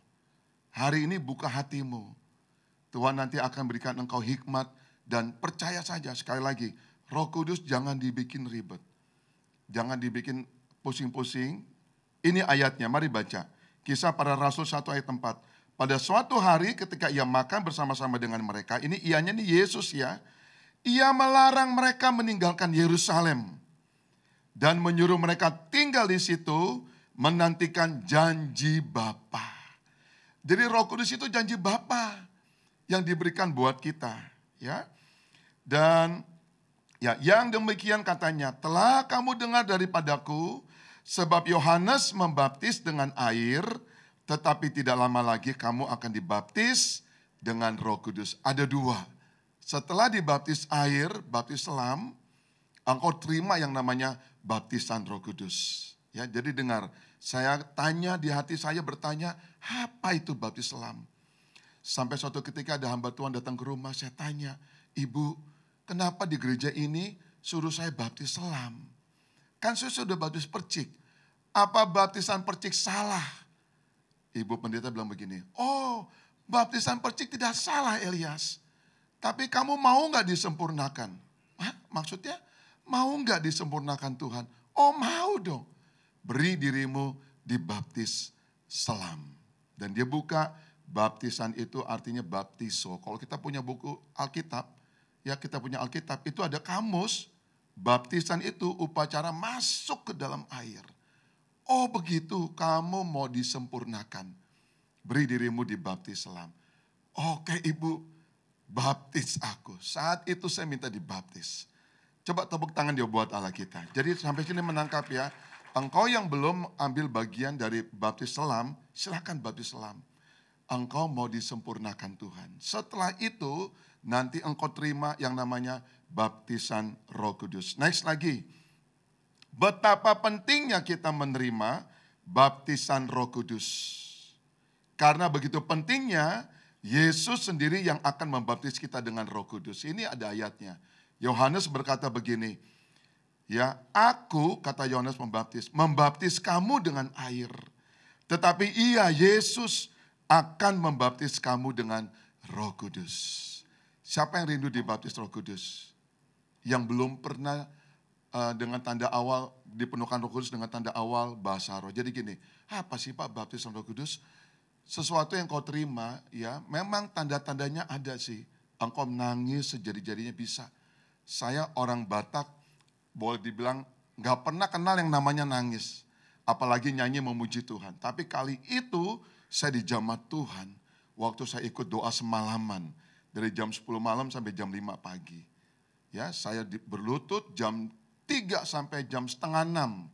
Hari ini buka hatimu. Tuhan nanti akan berikan engkau hikmat dan percaya saja sekali lagi. Roh Kudus jangan dibikin ribet. Jangan dibikin pusing-pusing. Ini ayatnya, mari baca. Kisah Para Rasul 1 ayat 4. Pada suatu hari ketika ia makan bersama-sama dengan mereka. Ini ianya nih Yesus ya. Ia melarang mereka meninggalkan Yerusalem. Dan menyuruh mereka tinggal di situ menantikan janji Bapa. Jadi Roh Kudus itu janji Bapa yang diberikan buat kita, ya. Dan ya, yang demikian katanya, telah kamu dengar daripadaku sebab Yohanes membaptis dengan air, tetapi tidak lama lagi kamu akan dibaptis dengan Roh Kudus. Ada dua. Setelah dibaptis air, baptis selam, engkau terima yang namanya baptisan Roh Kudus. Ya, jadi dengar, saya tanya di hati saya bertanya, apa itu baptis selam? Sampai suatu ketika ada hamba Tuhan datang ke rumah, saya tanya, Ibu, kenapa di gereja ini suruh saya baptis selam? Kan saya sudah baptis percik. Apa baptisan percik salah? Ibu pendeta bilang begini, oh baptisan percik tidak salah Elias. Tapi kamu mau gak disempurnakan? Hah? Maksudnya mau gak disempurnakan Tuhan? Oh mau dong. Beri dirimu dibaptis selam. Dan dia buka baptisan itu artinya baptiso. Kalau kita punya buku Alkitab, ya kita punya Alkitab, itu ada kamus. Baptisan itu upacara masuk ke dalam air. Oh begitu, kamu mau disempurnakan. Beri dirimu dibaptis selam. Oke Ibu, baptis aku. Saat itu saya minta dibaptis. Coba tepuk tangan dia buat Allah kita. Jadi sampai sini menangkap ya. Engkau yang belum ambil bagian dari baptis selam, silakan baptis selam. Engkau mau disempurnakan Tuhan. Setelah itu nanti engkau terima yang namanya baptisan Roh Kudus. Next lagi. Betapa pentingnya kita menerima baptisan Roh Kudus. Karena begitu pentingnya, Yesus sendiri yang akan membaptis kita dengan Roh Kudus. Ini ada ayatnya. Yohanes berkata begini, ya, aku, kata Yohanes membaptis kamu dengan air. Tetapi ia, Yesus, akan membaptis kamu dengan Roh Kudus. Siapa yang rindu dibaptis Roh Kudus? Yang belum pernah dengan tanda awal, dipenuhkan Roh Kudus dengan tanda awal bahasa roh. Jadi gini, apa sih Pak baptisan Roh Kudus? Sesuatu yang kau terima, ya memang tanda-tandanya ada sih. Engkau menangis sejadi-jadinya bisa. Saya orang Batak, boleh dibilang gak pernah kenal yang namanya nangis. Apalagi nyanyi memuji Tuhan. Tapi kali itu saya di jamaat Tuhan, waktu saya ikut doa semalaman. Dari jam 10 malam sampai jam 5 pagi. Ya, saya berlutut jam 3 sampai jam setengah 6.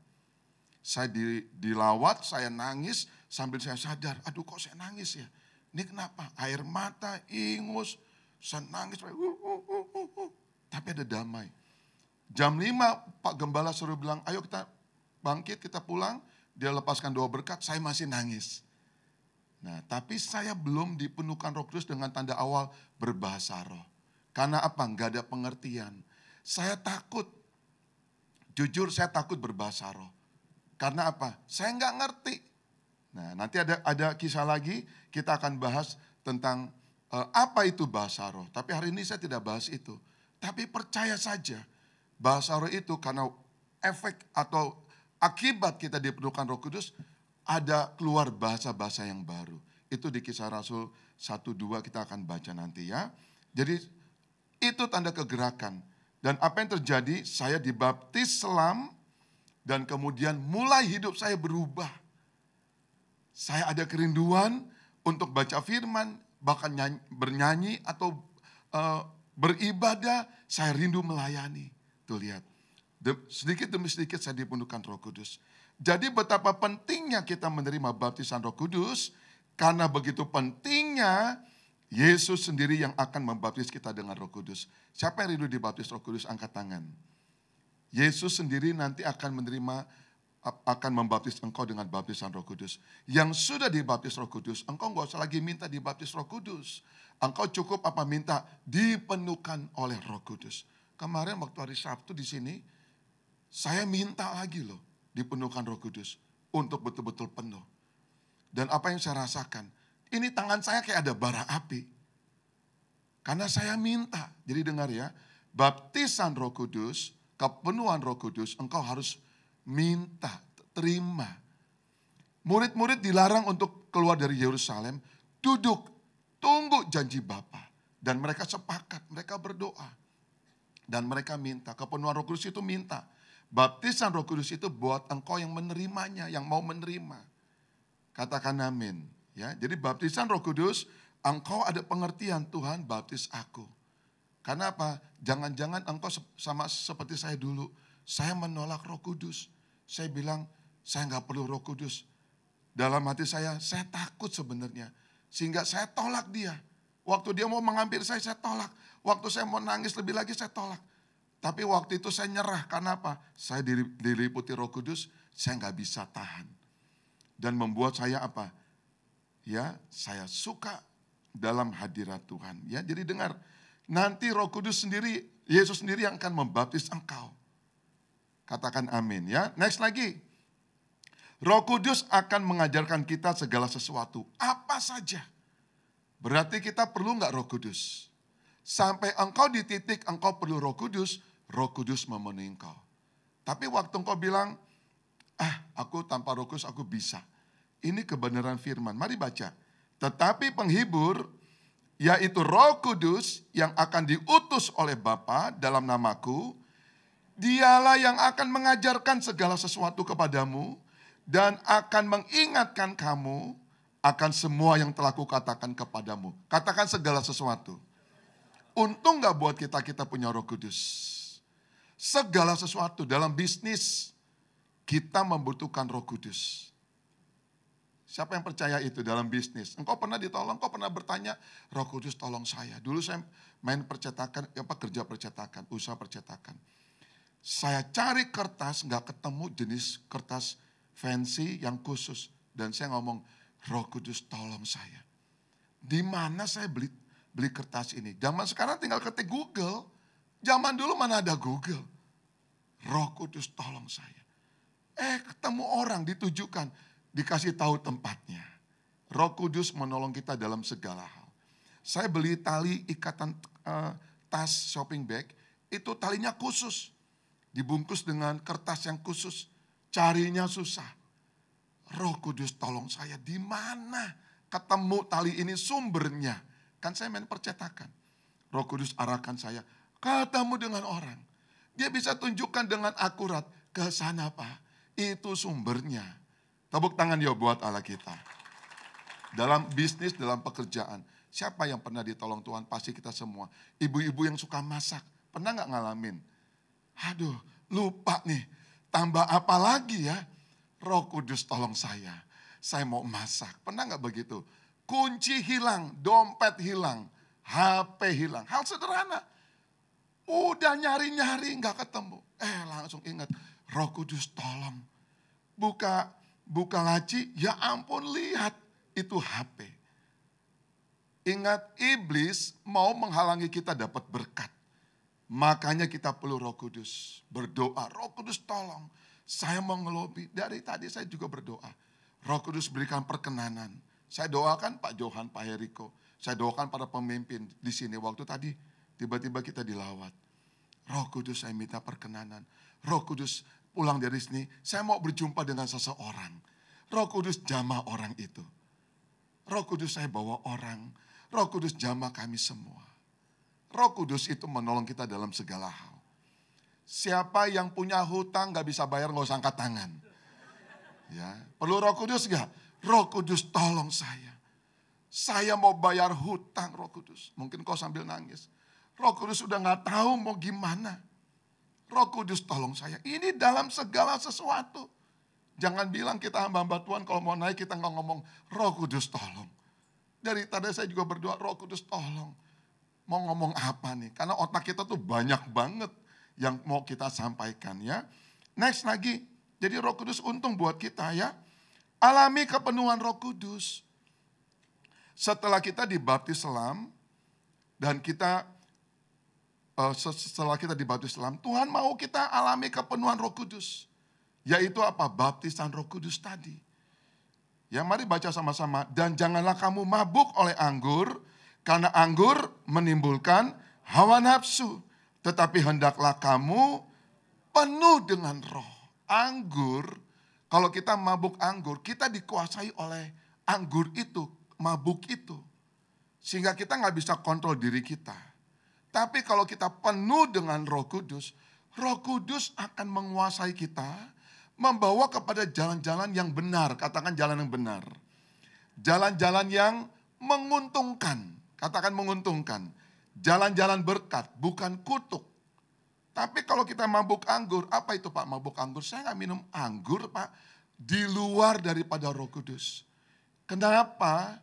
Saya dilawat, saya nangis sambil saya sadar, aduh kok saya nangis ya. Ini kenapa? Air mata, ingus, saya nangis. Tapi ada damai. Jam 5 Pak Gembala suruh bilang, ayo kita bangkit, kita pulang. Dia lepaskan doa berkat, saya masih nangis. Nah, tapi saya belum dipenuhkan Roh Kudus dengan tanda awal berbahasa roh. Karena apa? Enggak ada pengertian. Saya takut. Jujur saya takut berbahasa roh. Karena apa? Saya enggak ngerti. Nah, nanti ada kisah lagi, kita akan bahas tentang apa itu bahasa roh. Tapi hari ini saya tidak bahas itu. Tapi percaya saja, bahasa roh itu karena efek atau akibat kita dipenuhkan Roh Kudus, ada keluar bahasa-bahasa yang baru. Itu di Kisah Rasul 1-2 kita akan baca nanti ya. Jadi itu tanda kegerakan. Dan apa yang terjadi, saya dibaptis selam dan kemudian mulai hidup saya berubah. Saya ada kerinduan untuk baca firman, bahkan bernyanyi atau beribadah, saya rindu melayani. Tuh lihat, sedikit demi sedikit saya dipenuhkan Roh Kudus. Jadi betapa pentingnya kita menerima baptisan Roh Kudus, karena begitu pentingnya Yesus sendiri yang akan membaptis kita dengan Roh Kudus. Siapa yang rindu dibaptis Roh Kudus, angkat tangan. Yesus sendiri nanti akan membaptis engkau dengan baptisan Roh Kudus. Yang sudah dibaptis Roh Kudus, engkau gak usah lagi minta dibaptis Roh Kudus. Engkau cukup apa minta? Dipenuhkan oleh Roh Kudus. Kemarin waktu hari Sabtu di sini, saya minta lagi loh dipenuhkan Roh Kudus untuk betul-betul penuh. Dan apa yang saya rasakan, ini tangan saya kayak ada bara api. Karena saya minta. Jadi dengar ya, baptisan Roh Kudus, kepenuhan Roh Kudus, engkau harus minta, terima. Murid-murid dilarang untuk keluar dari Yerusalem, duduk, tunggu janji Bapa. Dan mereka sepakat, mereka berdoa. Dan mereka minta, kepenuhan Roh Kudus itu minta. Baptisan Roh Kudus itu buat engkau yang menerimanya, yang mau menerima. Katakan amin. Ya, jadi baptisan Roh Kudus, engkau ada pengertian, Tuhan baptis aku. Karena apa? Jangan-jangan engkau sama seperti saya dulu. Saya menolak Roh Kudus. Saya bilang, saya nggak perlu Roh Kudus. Dalam hati saya takut sebenarnya. Sehingga saya tolak dia. Waktu dia mau menghampiri saya tolak. Waktu saya mau nangis lebih lagi, saya tolak. Tapi waktu itu saya nyerah, karena apa? Saya diliputi Roh Kudus, saya nggak bisa tahan. Dan membuat saya apa? Ya, saya suka dalam hadirat Tuhan. Ya, jadi dengar, nanti Roh Kudus sendiri, Yesus sendiri yang akan membaptis engkau. Katakan amin ya. Next lagi. Roh Kudus akan mengajarkan kita segala sesuatu. Apa saja. Berarti kita perlu nggak Roh Kudus? Sampai engkau di titik engkau perlu Roh Kudus memenuhi engkau. Tapi waktu engkau bilang, aku tanpa Roh Kudus aku bisa. Ini kebenaran firman. Mari baca. Tetapi penghibur, yaitu Roh Kudus yang akan diutus oleh Bapa dalam namaku, dialah yang akan mengajarkan segala sesuatu kepadamu dan akan mengingatkan kamu akan semua yang telah kukatakan kepadamu. Katakan segala sesuatu. Untung gak buat kita punya Roh Kudus. Segala sesuatu dalam bisnis, kita membutuhkan Roh Kudus. Siapa yang percaya itu dalam bisnis? Engkau pernah ditolong, engkau pernah bertanya, Roh Kudus tolong saya. Dulu saya main percetakan, kerja percetakan, usaha percetakan. Saya cari kertas, gak ketemu jenis kertas fancy yang khusus. Dan saya ngomong, Roh Kudus tolong saya. Di mana saya beli kertas ini? Zaman sekarang tinggal ketik Google. Zaman dulu mana ada Google. Roh Kudus tolong saya. Ketemu orang ditujukan, dikasih tahu tempatnya. Roh Kudus menolong kita dalam segala hal. Saya beli tali ikatan tas shopping bag, itu talinya khusus. Dibungkus dengan kertas yang khusus. Carinya susah. Roh Kudus tolong saya, di mana ketemu tali ini sumbernya? Kan saya main percetakan. Roh Kudus arahkan saya, ketemu dengan orang. Dia bisa tunjukkan dengan akurat, ke sana Pak, itu sumbernya. Tepuk tangan ya buat Allah kita. Dalam bisnis, dalam pekerjaan, siapa yang pernah ditolong Tuhan? Pasti kita semua. Ibu-ibu yang suka masak, pernah gak ngalamin? Aduh, lupa nih, tambah apa lagi ya? Roh Kudus tolong saya mau masak. Pernah gak begitu? Kunci hilang, dompet hilang, HP hilang. Hal sederhana. Udah nyari-nyari gak ketemu. Langsung ingat, Roh Kudus tolong. Buka laci, ya ampun lihat itu HP. Ingat, iblis mau menghalangi kita dapat berkat. Makanya kita perlu Roh Kudus. Berdoa, Roh Kudus tolong. Saya mau ngelobi. Dari tadi saya juga berdoa. Roh Kudus berikan perkenanan. Saya doakan Pak Johan, Pak Heriko. Saya doakan para pemimpin di sini. Waktu tadi tiba-tiba kita dilawat. Roh Kudus saya minta perkenanan. Roh Kudus pulang dari sini. Saya mau berjumpa dengan seseorang. Roh Kudus jamah orang itu. Roh Kudus saya bawa orang. Roh Kudus jamah kami semua. Roh Kudus itu menolong kita dalam segala hal. Siapa yang punya hutang gak bisa bayar, gak usah angkat tangan. Ya, perlu Roh Kudus gak? Roh Kudus tolong saya. Saya mau bayar hutang, Roh Kudus. Mungkin kau sambil nangis. Roh Kudus udah gak tahu mau gimana. Roh Kudus tolong saya. Ini dalam segala sesuatu. Jangan bilang kita hamba-hamba Tuhan kalau mau naik kita gak ngomong Roh Kudus tolong. Dari tadi saya juga berdoa Roh Kudus tolong. Mau ngomong apa nih? Karena otak kita tuh banyak banget yang mau kita sampaikan ya. Next lagi, jadi Roh Kudus untung buat kita ya. Alami kepenuhan Roh Kudus. Setelah kita dibaptis selam, dan kita, setelah kita dibaptis selam, Tuhan mau kita alami kepenuhan Roh Kudus. Yaitu apa? Baptisan Roh Kudus tadi. Ya mari baca sama-sama. Dan janganlah kamu mabuk oleh anggur, karena anggur menimbulkan hawa nafsu. Tetapi hendaklah kamu penuh dengan roh. Anggur, kalau kita mabuk anggur, kita dikuasai oleh anggur itu, mabuk itu. Sehingga kita gak bisa kontrol diri kita. Tapi kalau kita penuh dengan Roh Kudus akan menguasai kita, membawa kepada jalan-jalan yang benar. Katakan jalan yang benar. Jalan-jalan yang menguntungkan. Katakan menguntungkan. Jalan-jalan berkat, bukan kutuk. Tapi kalau kita mabuk anggur, apa itu Pak mabuk anggur? Saya gak minum anggur Pak. di luar daripada Roh Kudus. Kenapa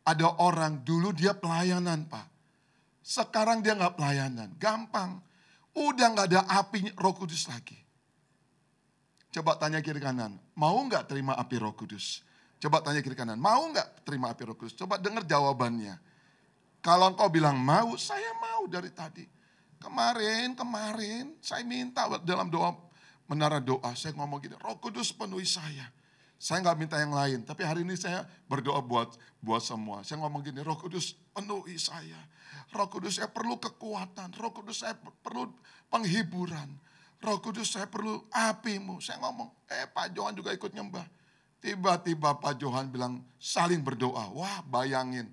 ada orang dulu dia pelayanan Pak. Sekarang dia nggak pelayanan, gampang. Udah nggak ada api Roh Kudus lagi. Coba tanya kiri kanan, mau nggak terima api Roh Kudus? Coba tanya kiri kanan, mau nggak terima api Roh Kudus? Coba dengar jawabannya. Kalau engkau bilang mau, saya mau dari tadi. Kemarin saya minta dalam doa, menara doa, saya ngomong gini, Roh Kudus penuhi saya. Saya nggak minta yang lain, tapi hari ini saya berdoa buat semua. Saya ngomong gini, Roh Kudus penuhi saya. Roh Kudus saya perlu kekuatan, Roh Kudus saya perlu penghiburan. Roh Kudus saya perlu apimu. Saya ngomong, Pak Johan juga ikut nyembah. Tiba-tiba Pak Johan bilang, saling berdoa. Wah bayangin,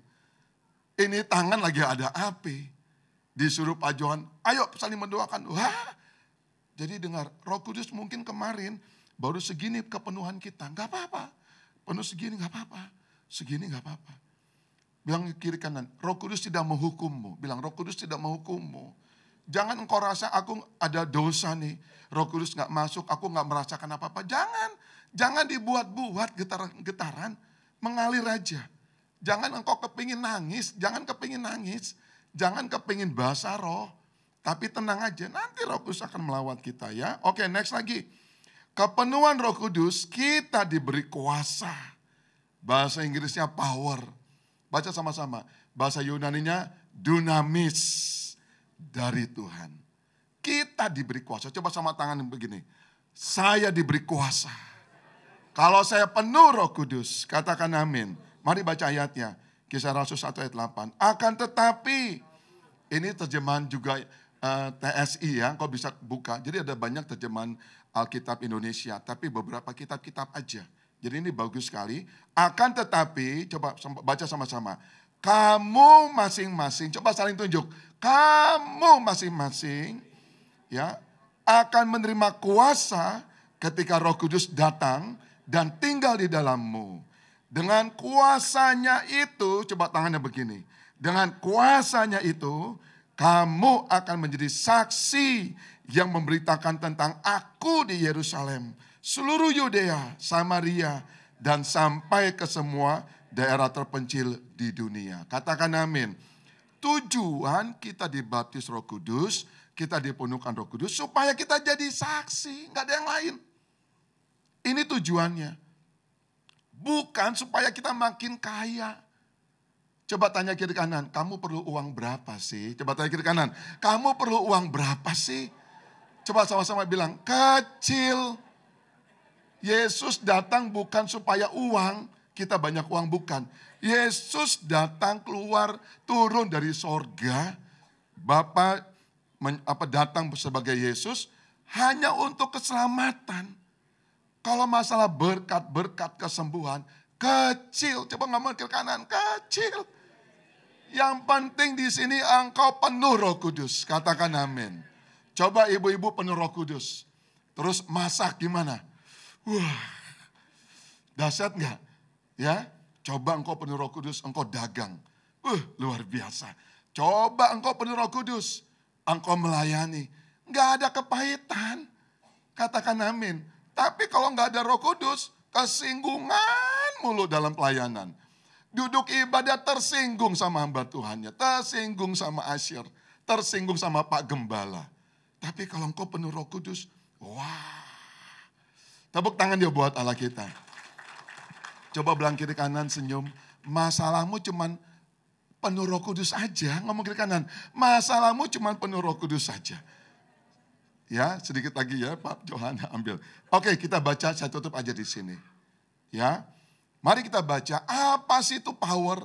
ini tangan lagi ada api. Disuruh Pak Johan, ayo saling mendoakan. Wah, jadi dengar, Roh Kudus mungkin kemarin baru segini kepenuhan kita. Gak apa-apa, penuh segini gak apa-apa. Segini gak apa-apa. Bilang kiri kanan, Roh Kudus tidak menghukummu. Bilang, Roh Kudus tidak menghukummu. Jangan engkau rasa aku ada dosa nih. Roh Kudus gak masuk, aku gak merasakan apa-apa. Jangan dibuat-buat getaran, mengalir aja. Jangan engkau kepingin nangis, jangan kepingin basah roh. Tapi tenang aja, nanti Roh Kudus akan melawat kita ya. Oke, next lagi. Kepenuhan Roh Kudus, kita diberi kuasa. Bahasa Inggrisnya power. Baca sama-sama. Bahasa Yunaninya dunamis. Dari Tuhan. Kita diberi kuasa. Coba sama tangan begini. Saya diberi kuasa. Kalau saya penuh Roh Kudus, katakan amin. Mari baca ayatnya. Kisah Rasul 1 ayat 8. Akan tetapi, ini terjemahan juga TSI ya, kau bisa buka. Jadi ada banyak terjemahan Alkitab Indonesia, tapi beberapa kitab-kitab aja. Jadi ini bagus sekali. Akan tetapi, coba baca sama-sama. Kamu masing-masing, coba saling tunjuk. Kamu masing-masing ya akan menerima kuasa ketika Roh Kudus datang dan tinggal di dalammu. Dengan kuasanya itu, coba tangannya begini. Dengan kuasanya itu, kamu akan menjadi saksi yang memberitakan tentang aku di Yerusalem, seluruh Yudea, Samaria, dan sampai ke semua daerah terpencil di dunia. Katakan amin. Tujuan kita dibaptis Roh Kudus, kita dipenuhkan Roh Kudus supaya kita jadi saksi, nggak ada yang lain. Ini tujuannya. Bukan supaya kita makin kaya. Coba tanya kiri kanan, kamu perlu uang berapa sih? Coba tanya kiri kanan, kamu perlu uang berapa sih? Coba sama-sama bilang, kecil. Yesus datang bukan supaya uang, kita banyak uang, bukan. Yesus datang keluar, turun dari sorga. Bapa datang sebagai Yesus hanya untuk keselamatan. Kalau masalah berkat-berkat kesembuhan, kecil. Coba ngomong ke kanan, kecil. Yang penting di sini engkau penuh Roh Kudus. Katakan amin. Coba ibu-ibu penuh Roh Kudus. Terus masak gimana? Wah, dahsyat enggak? Ya, coba engkau penuh Roh Kudus, engkau dagang. Luar biasa. Coba engkau penuh Roh Kudus, engkau melayani. Enggak ada kepahitan. Katakan amin. Tapi kalau enggak ada Roh Kudus, kesinggungan mulu dalam pelayanan. Duduk ibadah tersinggung sama hamba Tuhannya, tersinggung sama asyir, tersinggung sama Pak Gembala. Tapi kalau engkau penuh Roh Kudus, wah. Tepuk tangan dia buat Allah kita. Coba belang kiri kanan senyum. Masalahmu cuman penuh Roh Kudus aja. Ngomong kiri kanan. Masalahmu cuman penuh Roh Kudus saja. Ya, sedikit lagi ya Pak Johan ambil. Oke, kita baca, saya tutup aja di sini. Ya. Mari kita baca, apa sih itu power?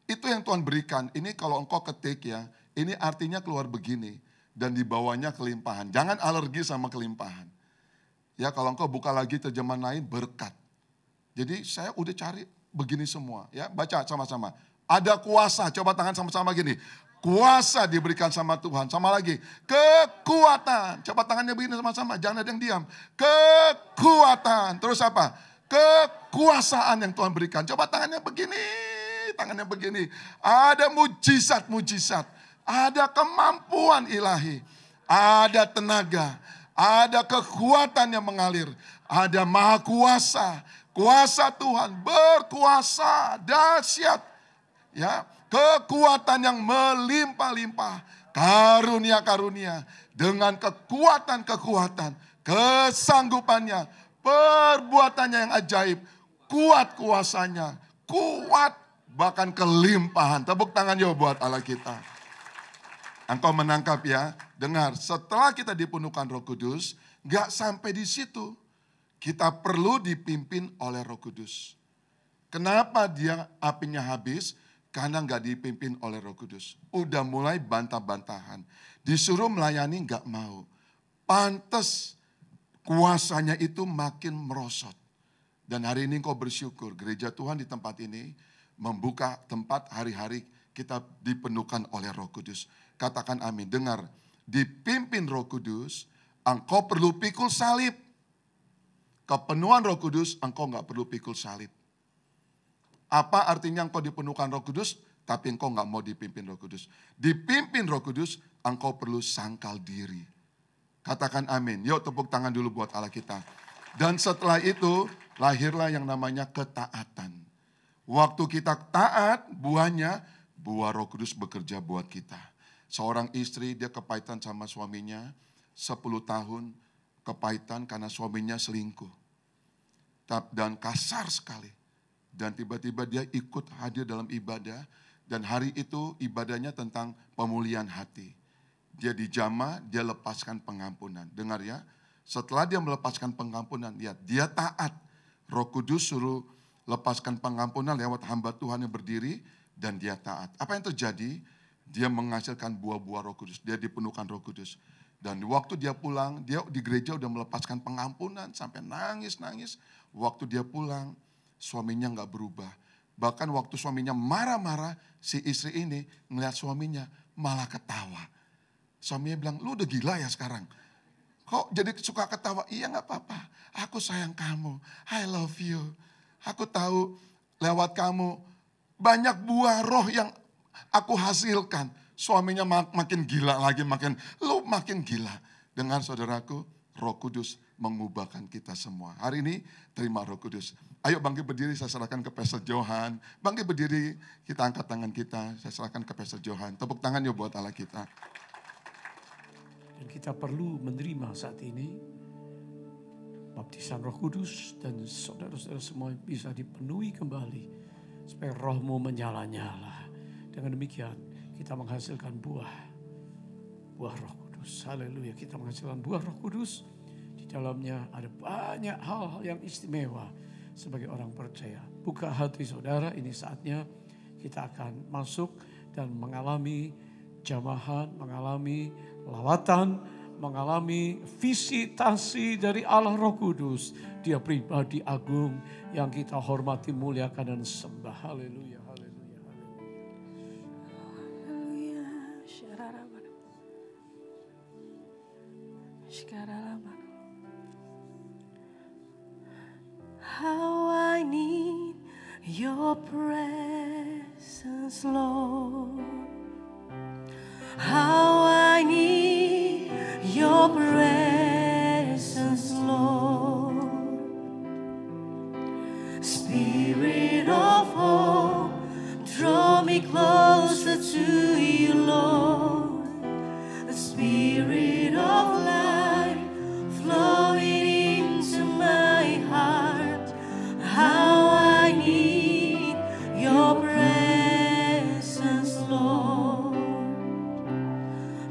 Itu yang Tuhan berikan. Ini kalau engkau ketik ya, ini artinya keluar begini. Dan di bawahnya kelimpahan. Jangan alergi sama kelimpahan. Ya, kalau engkau buka lagi terjemahan lain, berkat. Jadi saya udah cari begini semua. Ya, baca sama-sama. Ada kuasa, coba tangan sama-sama gini. Kuasa diberikan sama Tuhan. Sama lagi, kekuatan. Coba tangannya begini sama-sama, jangan ada yang diam. Kekuatan. Terus apa? Kekuasaan yang Tuhan berikan. Coba tangannya begini. Ada mujizat-mujizat. Ada kemampuan ilahi. Ada tenaga. Ada kekuatan yang mengalir. Ada maha kuasa. Kuasa Tuhan berkuasa dahsyat. Ya, kekuatan yang melimpah-limpah. Karunia-karunia. Dengan kekuatan-kekuatan. Kesanggupannya. Perbuatannya yang ajaib. Kuat kuasanya. Kuat bahkan kelimpahan. Tepuk tangan yuk buat Allah kita. Engkau menangkap ya. Dengar, setelah kita dipenuhkan Roh Kudus, gak sampai di situ. Kita perlu dipimpin oleh Roh Kudus. Kenapa dia apinya habis? Karena gak dipimpin oleh Roh Kudus. Udah mulai bantah-bantahan. Disuruh melayani gak mau. Pantes kuasanya itu makin merosot. Dan hari ini kau bersyukur, gereja Tuhan di tempat ini membuka tempat hari-hari kita dipenuhkan oleh Roh Kudus. Katakan amin. Dengar, dipimpin Roh Kudus, engkau perlu pikul salib. Kepenuhan Roh Kudus, engkau gak perlu pikul salib. Apa artinya engkau dipenuhkan Roh Kudus, tapi engkau gak mau dipimpin Roh Kudus. Dipimpin Roh Kudus, engkau perlu sangkal diri. Katakan amin. Yuk tepuk tangan dulu buat Allah kita. Dan setelah itu, lahirlah yang namanya ketaatan. Waktu kita taat, buahnya, buah Roh Kudus bekerja buat kita. Seorang istri, dia kepahitan sama suaminya, 10 tahun kepahitan karena suaminya selingkuh. Dan kasar sekali. Dan tiba-tiba dia ikut hadir dalam ibadah. Dan hari itu ibadahnya tentang pemulihan hati. Dia dijamah, dia lepaskan pengampunan. Dengar ya, setelah dia melepaskan pengampunan, lihat, dia taat. Roh Kudus suruh lepaskan pengampunan lewat hamba Tuhan yang berdiri. Dan dia taat. Apa yang terjadi? Dia menghasilkan buah-buah Roh Kudus. Dia dipenuhkan Roh Kudus. Dan waktu dia pulang, dia di gereja udah melepaskan pengampunan. Sampai nangis-nangis. Waktu dia pulang, suaminya gak berubah. Bahkan waktu suaminya marah-marah, si istri ini ngeliat suaminya malah ketawa. Suaminya bilang, lu udah gila ya sekarang? Kok jadi suka ketawa? Iya gak apa-apa. Aku sayang kamu. I love you. Aku tahu lewat kamu banyak buah roh yang aku hasilkan. Suaminya makin gila lagi, makin gila. Dengar saudaraku, Roh Kudus mengubahkan kita semua. Hari ini terima Roh Kudus. Ayo bangkit berdiri, saya serahkan ke Pastor Johan. Bangkit berdiri, kita angkat tangan kita, saya serahkan ke Pastor Johan. Tepuk tangan yuk buat Allah kita. Dan kita perlu menerima saat ini baptisan Roh Kudus dan saudara-saudara semua bisa dipenuhi kembali supaya rohmu menyala-nyala. Dengan demikian kita menghasilkan buah Roh Kudus. Haleluya, kita menghasilkan buah Roh Kudus. Di dalamnya ada banyak hal-hal yang istimewa sebagai orang percaya. Buka hati saudara, ini saatnya kita akan masuk dan mengalami jamahan, mengalami lawatan, mengalami visitasi dari Allah Roh Kudus. Dia pribadi agung yang kita hormati, muliakan dan sembah. Haleluya, haleluya, haleluya. How I need your presence, Lord. How I need your presence, Lord. Spirit of hope, draw me closer to you, Lord. The Spirit of life, flowing into my heart. How I need your presence, Lord.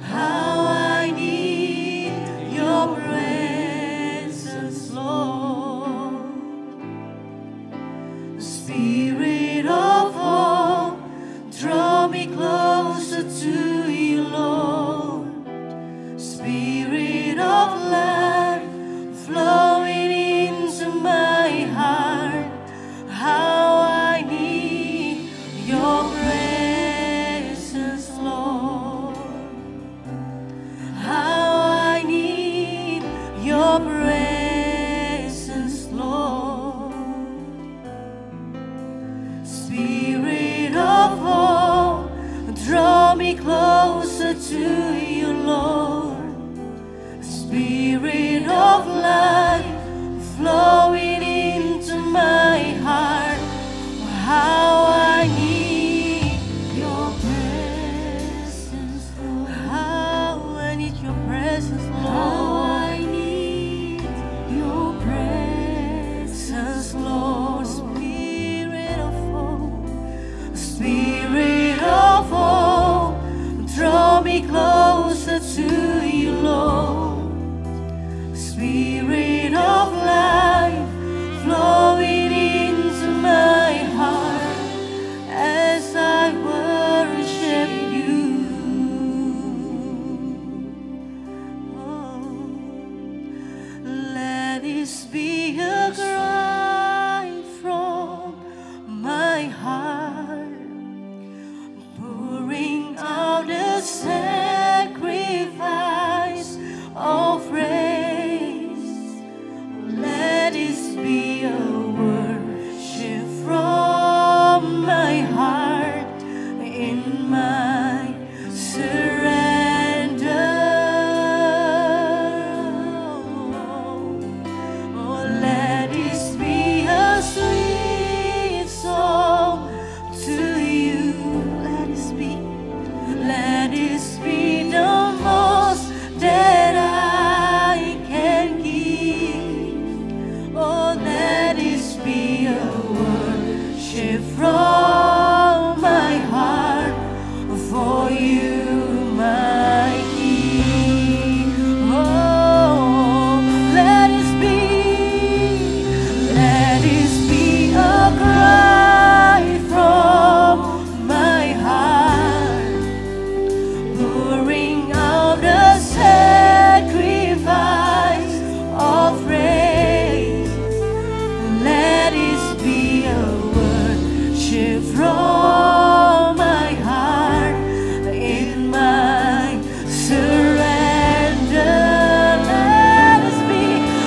How I need your presence, Lord. Spirit of hope, draw me closer to you, Lord. Spirit of life, flowing into my heart. How I need your presence, Lord. How I need your presence, Lord. Spirit of hope, draw me closer to you, Lord. Spirit of life flowing into my heart. How I need your presence, Lord. How I need your presence, Lord. How I need your presence, Lord. Spirit of hope, Spirit of hope, draw me closer to you, Lord. Spirit of life flowing into my heart as I worship you. Oh, let this be a cry from my heart, pouring out a sacrifice of praise. Let this be a worship from my heart in my surrender. Oh, let this be a sweet song to you. Let this be the most that I can give. Oh, let this be a worship from my heart for you, my King. Oh, let this be a cry from my heart, pouring out a sacrifice of praise. Let this be a worship from my heart in my surrender. Let this be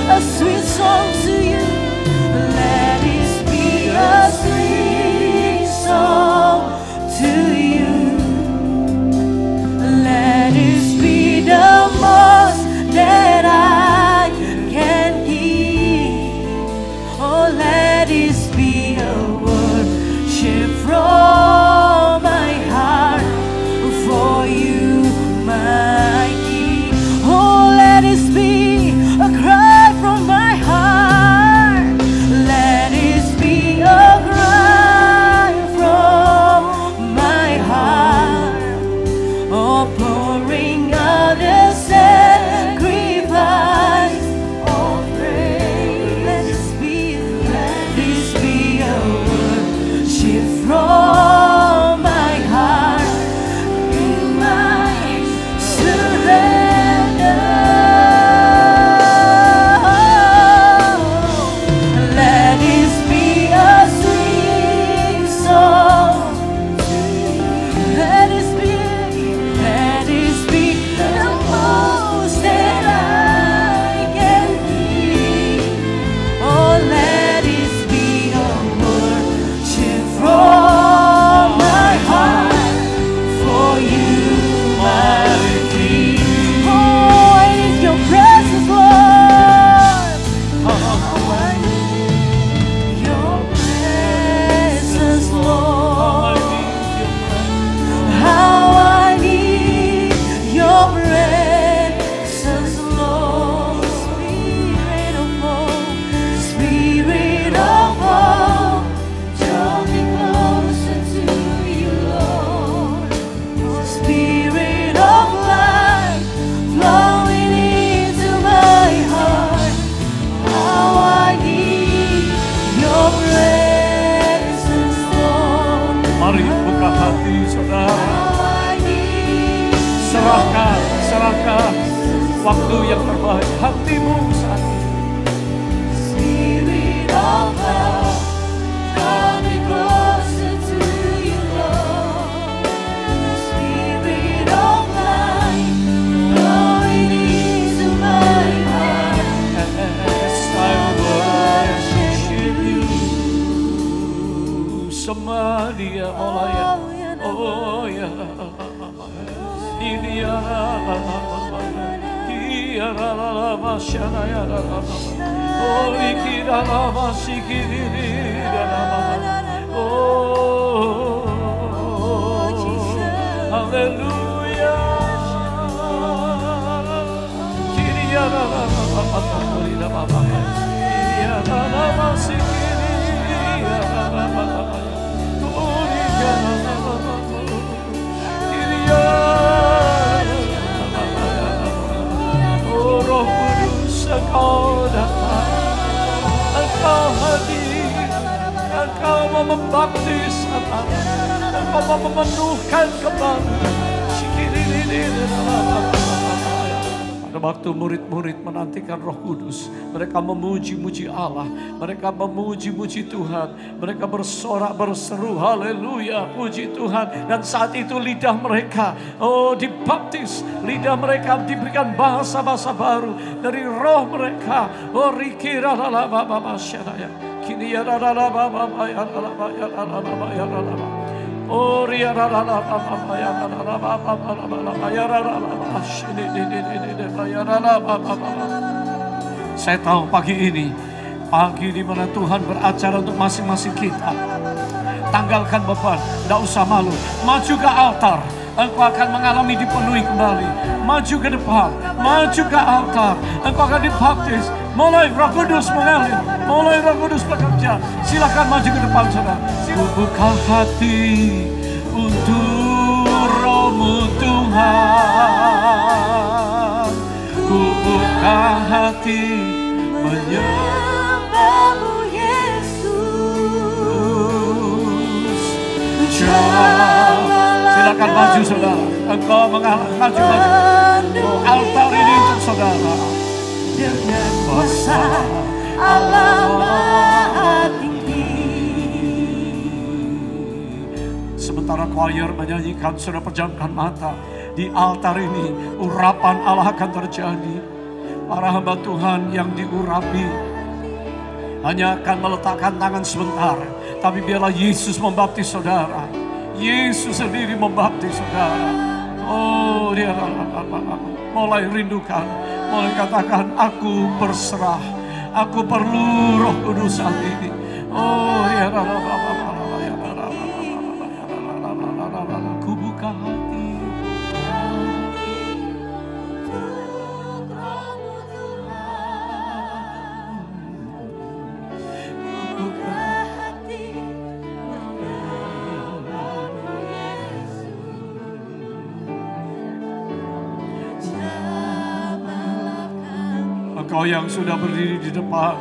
a sweet song to you. Let this be a sweet song to you. Let this be the most that I can give. Oh, let this be a worship from my heart for you, my King. Oh, let this be a cry from my heart. Let this be a cry from my heart. Oh, pouring out a sacrifice of praise. Let this be a worship from my heart in my surrender. Let this be a sweet song. Let this be the most that I can give. Oh, let this be a worship from my heart for you, my King. Oh, I need your presence, Lord. Oh, I need your presence, Lord. How I need your presence, Lord. Spirit of hope, Spirit of hope, draw me closer to you, Lord. Spirit of life flowing into my heart. How I need your presence, Lord. Mari buka hati saudara. How I need Serahkan waktu yang terbaik hatimu saat ini. Spirit of love, draw me closer to you, Lord. Spirit of life, flowing into my heart. As I worship you, Samaria Olaya, oh ya, ini ya, Roh Kudus, Engkau datang, Engkau hadir, Engkau mau membaptis Engkau mau memenuhkan kembali. Pada waktu murid-murid menantikan Roh Kudus, mereka memuji-muji Allah, mereka memuji-muji Tuhan, mereka bersorak berseru, haleluya, puji Tuhan. Dan saat itu lidah mereka, dibaptis, lidah mereka diberikan bahasa-bahasa baru dari roh mereka. Rikira lala baba syadaya, kini ya lala baba ya lala ya lala ya lala. Saya tahu pagi ini di mana Tuhan beracara untuk masing-masing kita. Tanggalkan beban, tidak usah malu. Maju ke altar, engkau akan mengalami dipenuhi kembali. Maju ke depan, maju ke altar, engkau akan dibaptis. Mulai Roh Kudus mengalir, mulai Roh Kudus bekerja. Silakan maju ke depan, saudara. Buka hati untuk Roh-Mu Tuhan. Ku buka hati menyembah-Mu Yesus. Silakan maju, saudara. Engkau maju. Altar ini untuk saudara. Dengan kuasa Allah Maha Tinggi. Sementara choir menyanyikan, sudah pejamkan mata. Di altar ini urapan Allah akan terjadi. Para hamba Tuhan yang diurapi hanya akan meletakkan tangan sebentar, tapi biarlah Yesus membaptis saudara. Yesus sendiri membaptis saudara. Dia mulai rindukan, mulai katakan, aku berserah, aku perlu Roh Kudus saat ini. Ku buka hati. Engkau yang sudah berdiri di depan,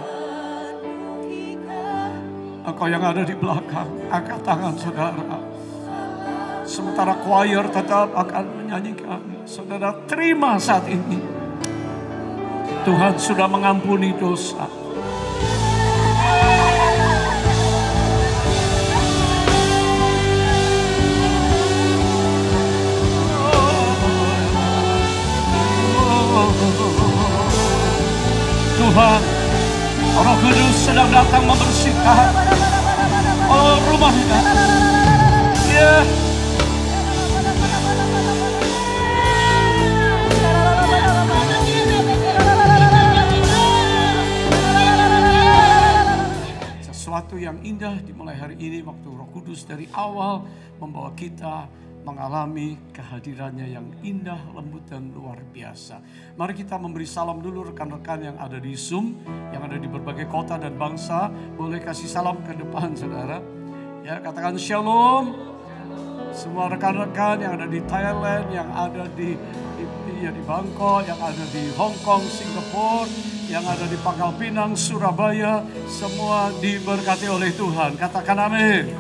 engkau yang ada di belakang, angkat tangan saudara. Sementara choir tetap akan menyanyikan, saudara terima saat ini. Tuhan sudah mengampuni dosa. Tuhan, Roh Kudus sedang datang membersihkan rumahnya. Ya. Sesuatu yang indah dimulai hari ini, waktu Roh Kudus dari awal membawa kita mengalami kehadirannya yang indah, lembut, dan luar biasa. Mari kita memberi salam dulu rekan-rekan yang ada di Zoom, yang ada di berbagai kota dan bangsa. Boleh kasih salam ke depan, saudara. Ya, katakan shalom. Semua rekan-rekan yang ada di Thailand, yang ada di Bangkok, yang ada di Hong Kong, Singapura, yang ada di Pangkal Pinang, Surabaya, semua diberkati oleh Tuhan. Katakan amin.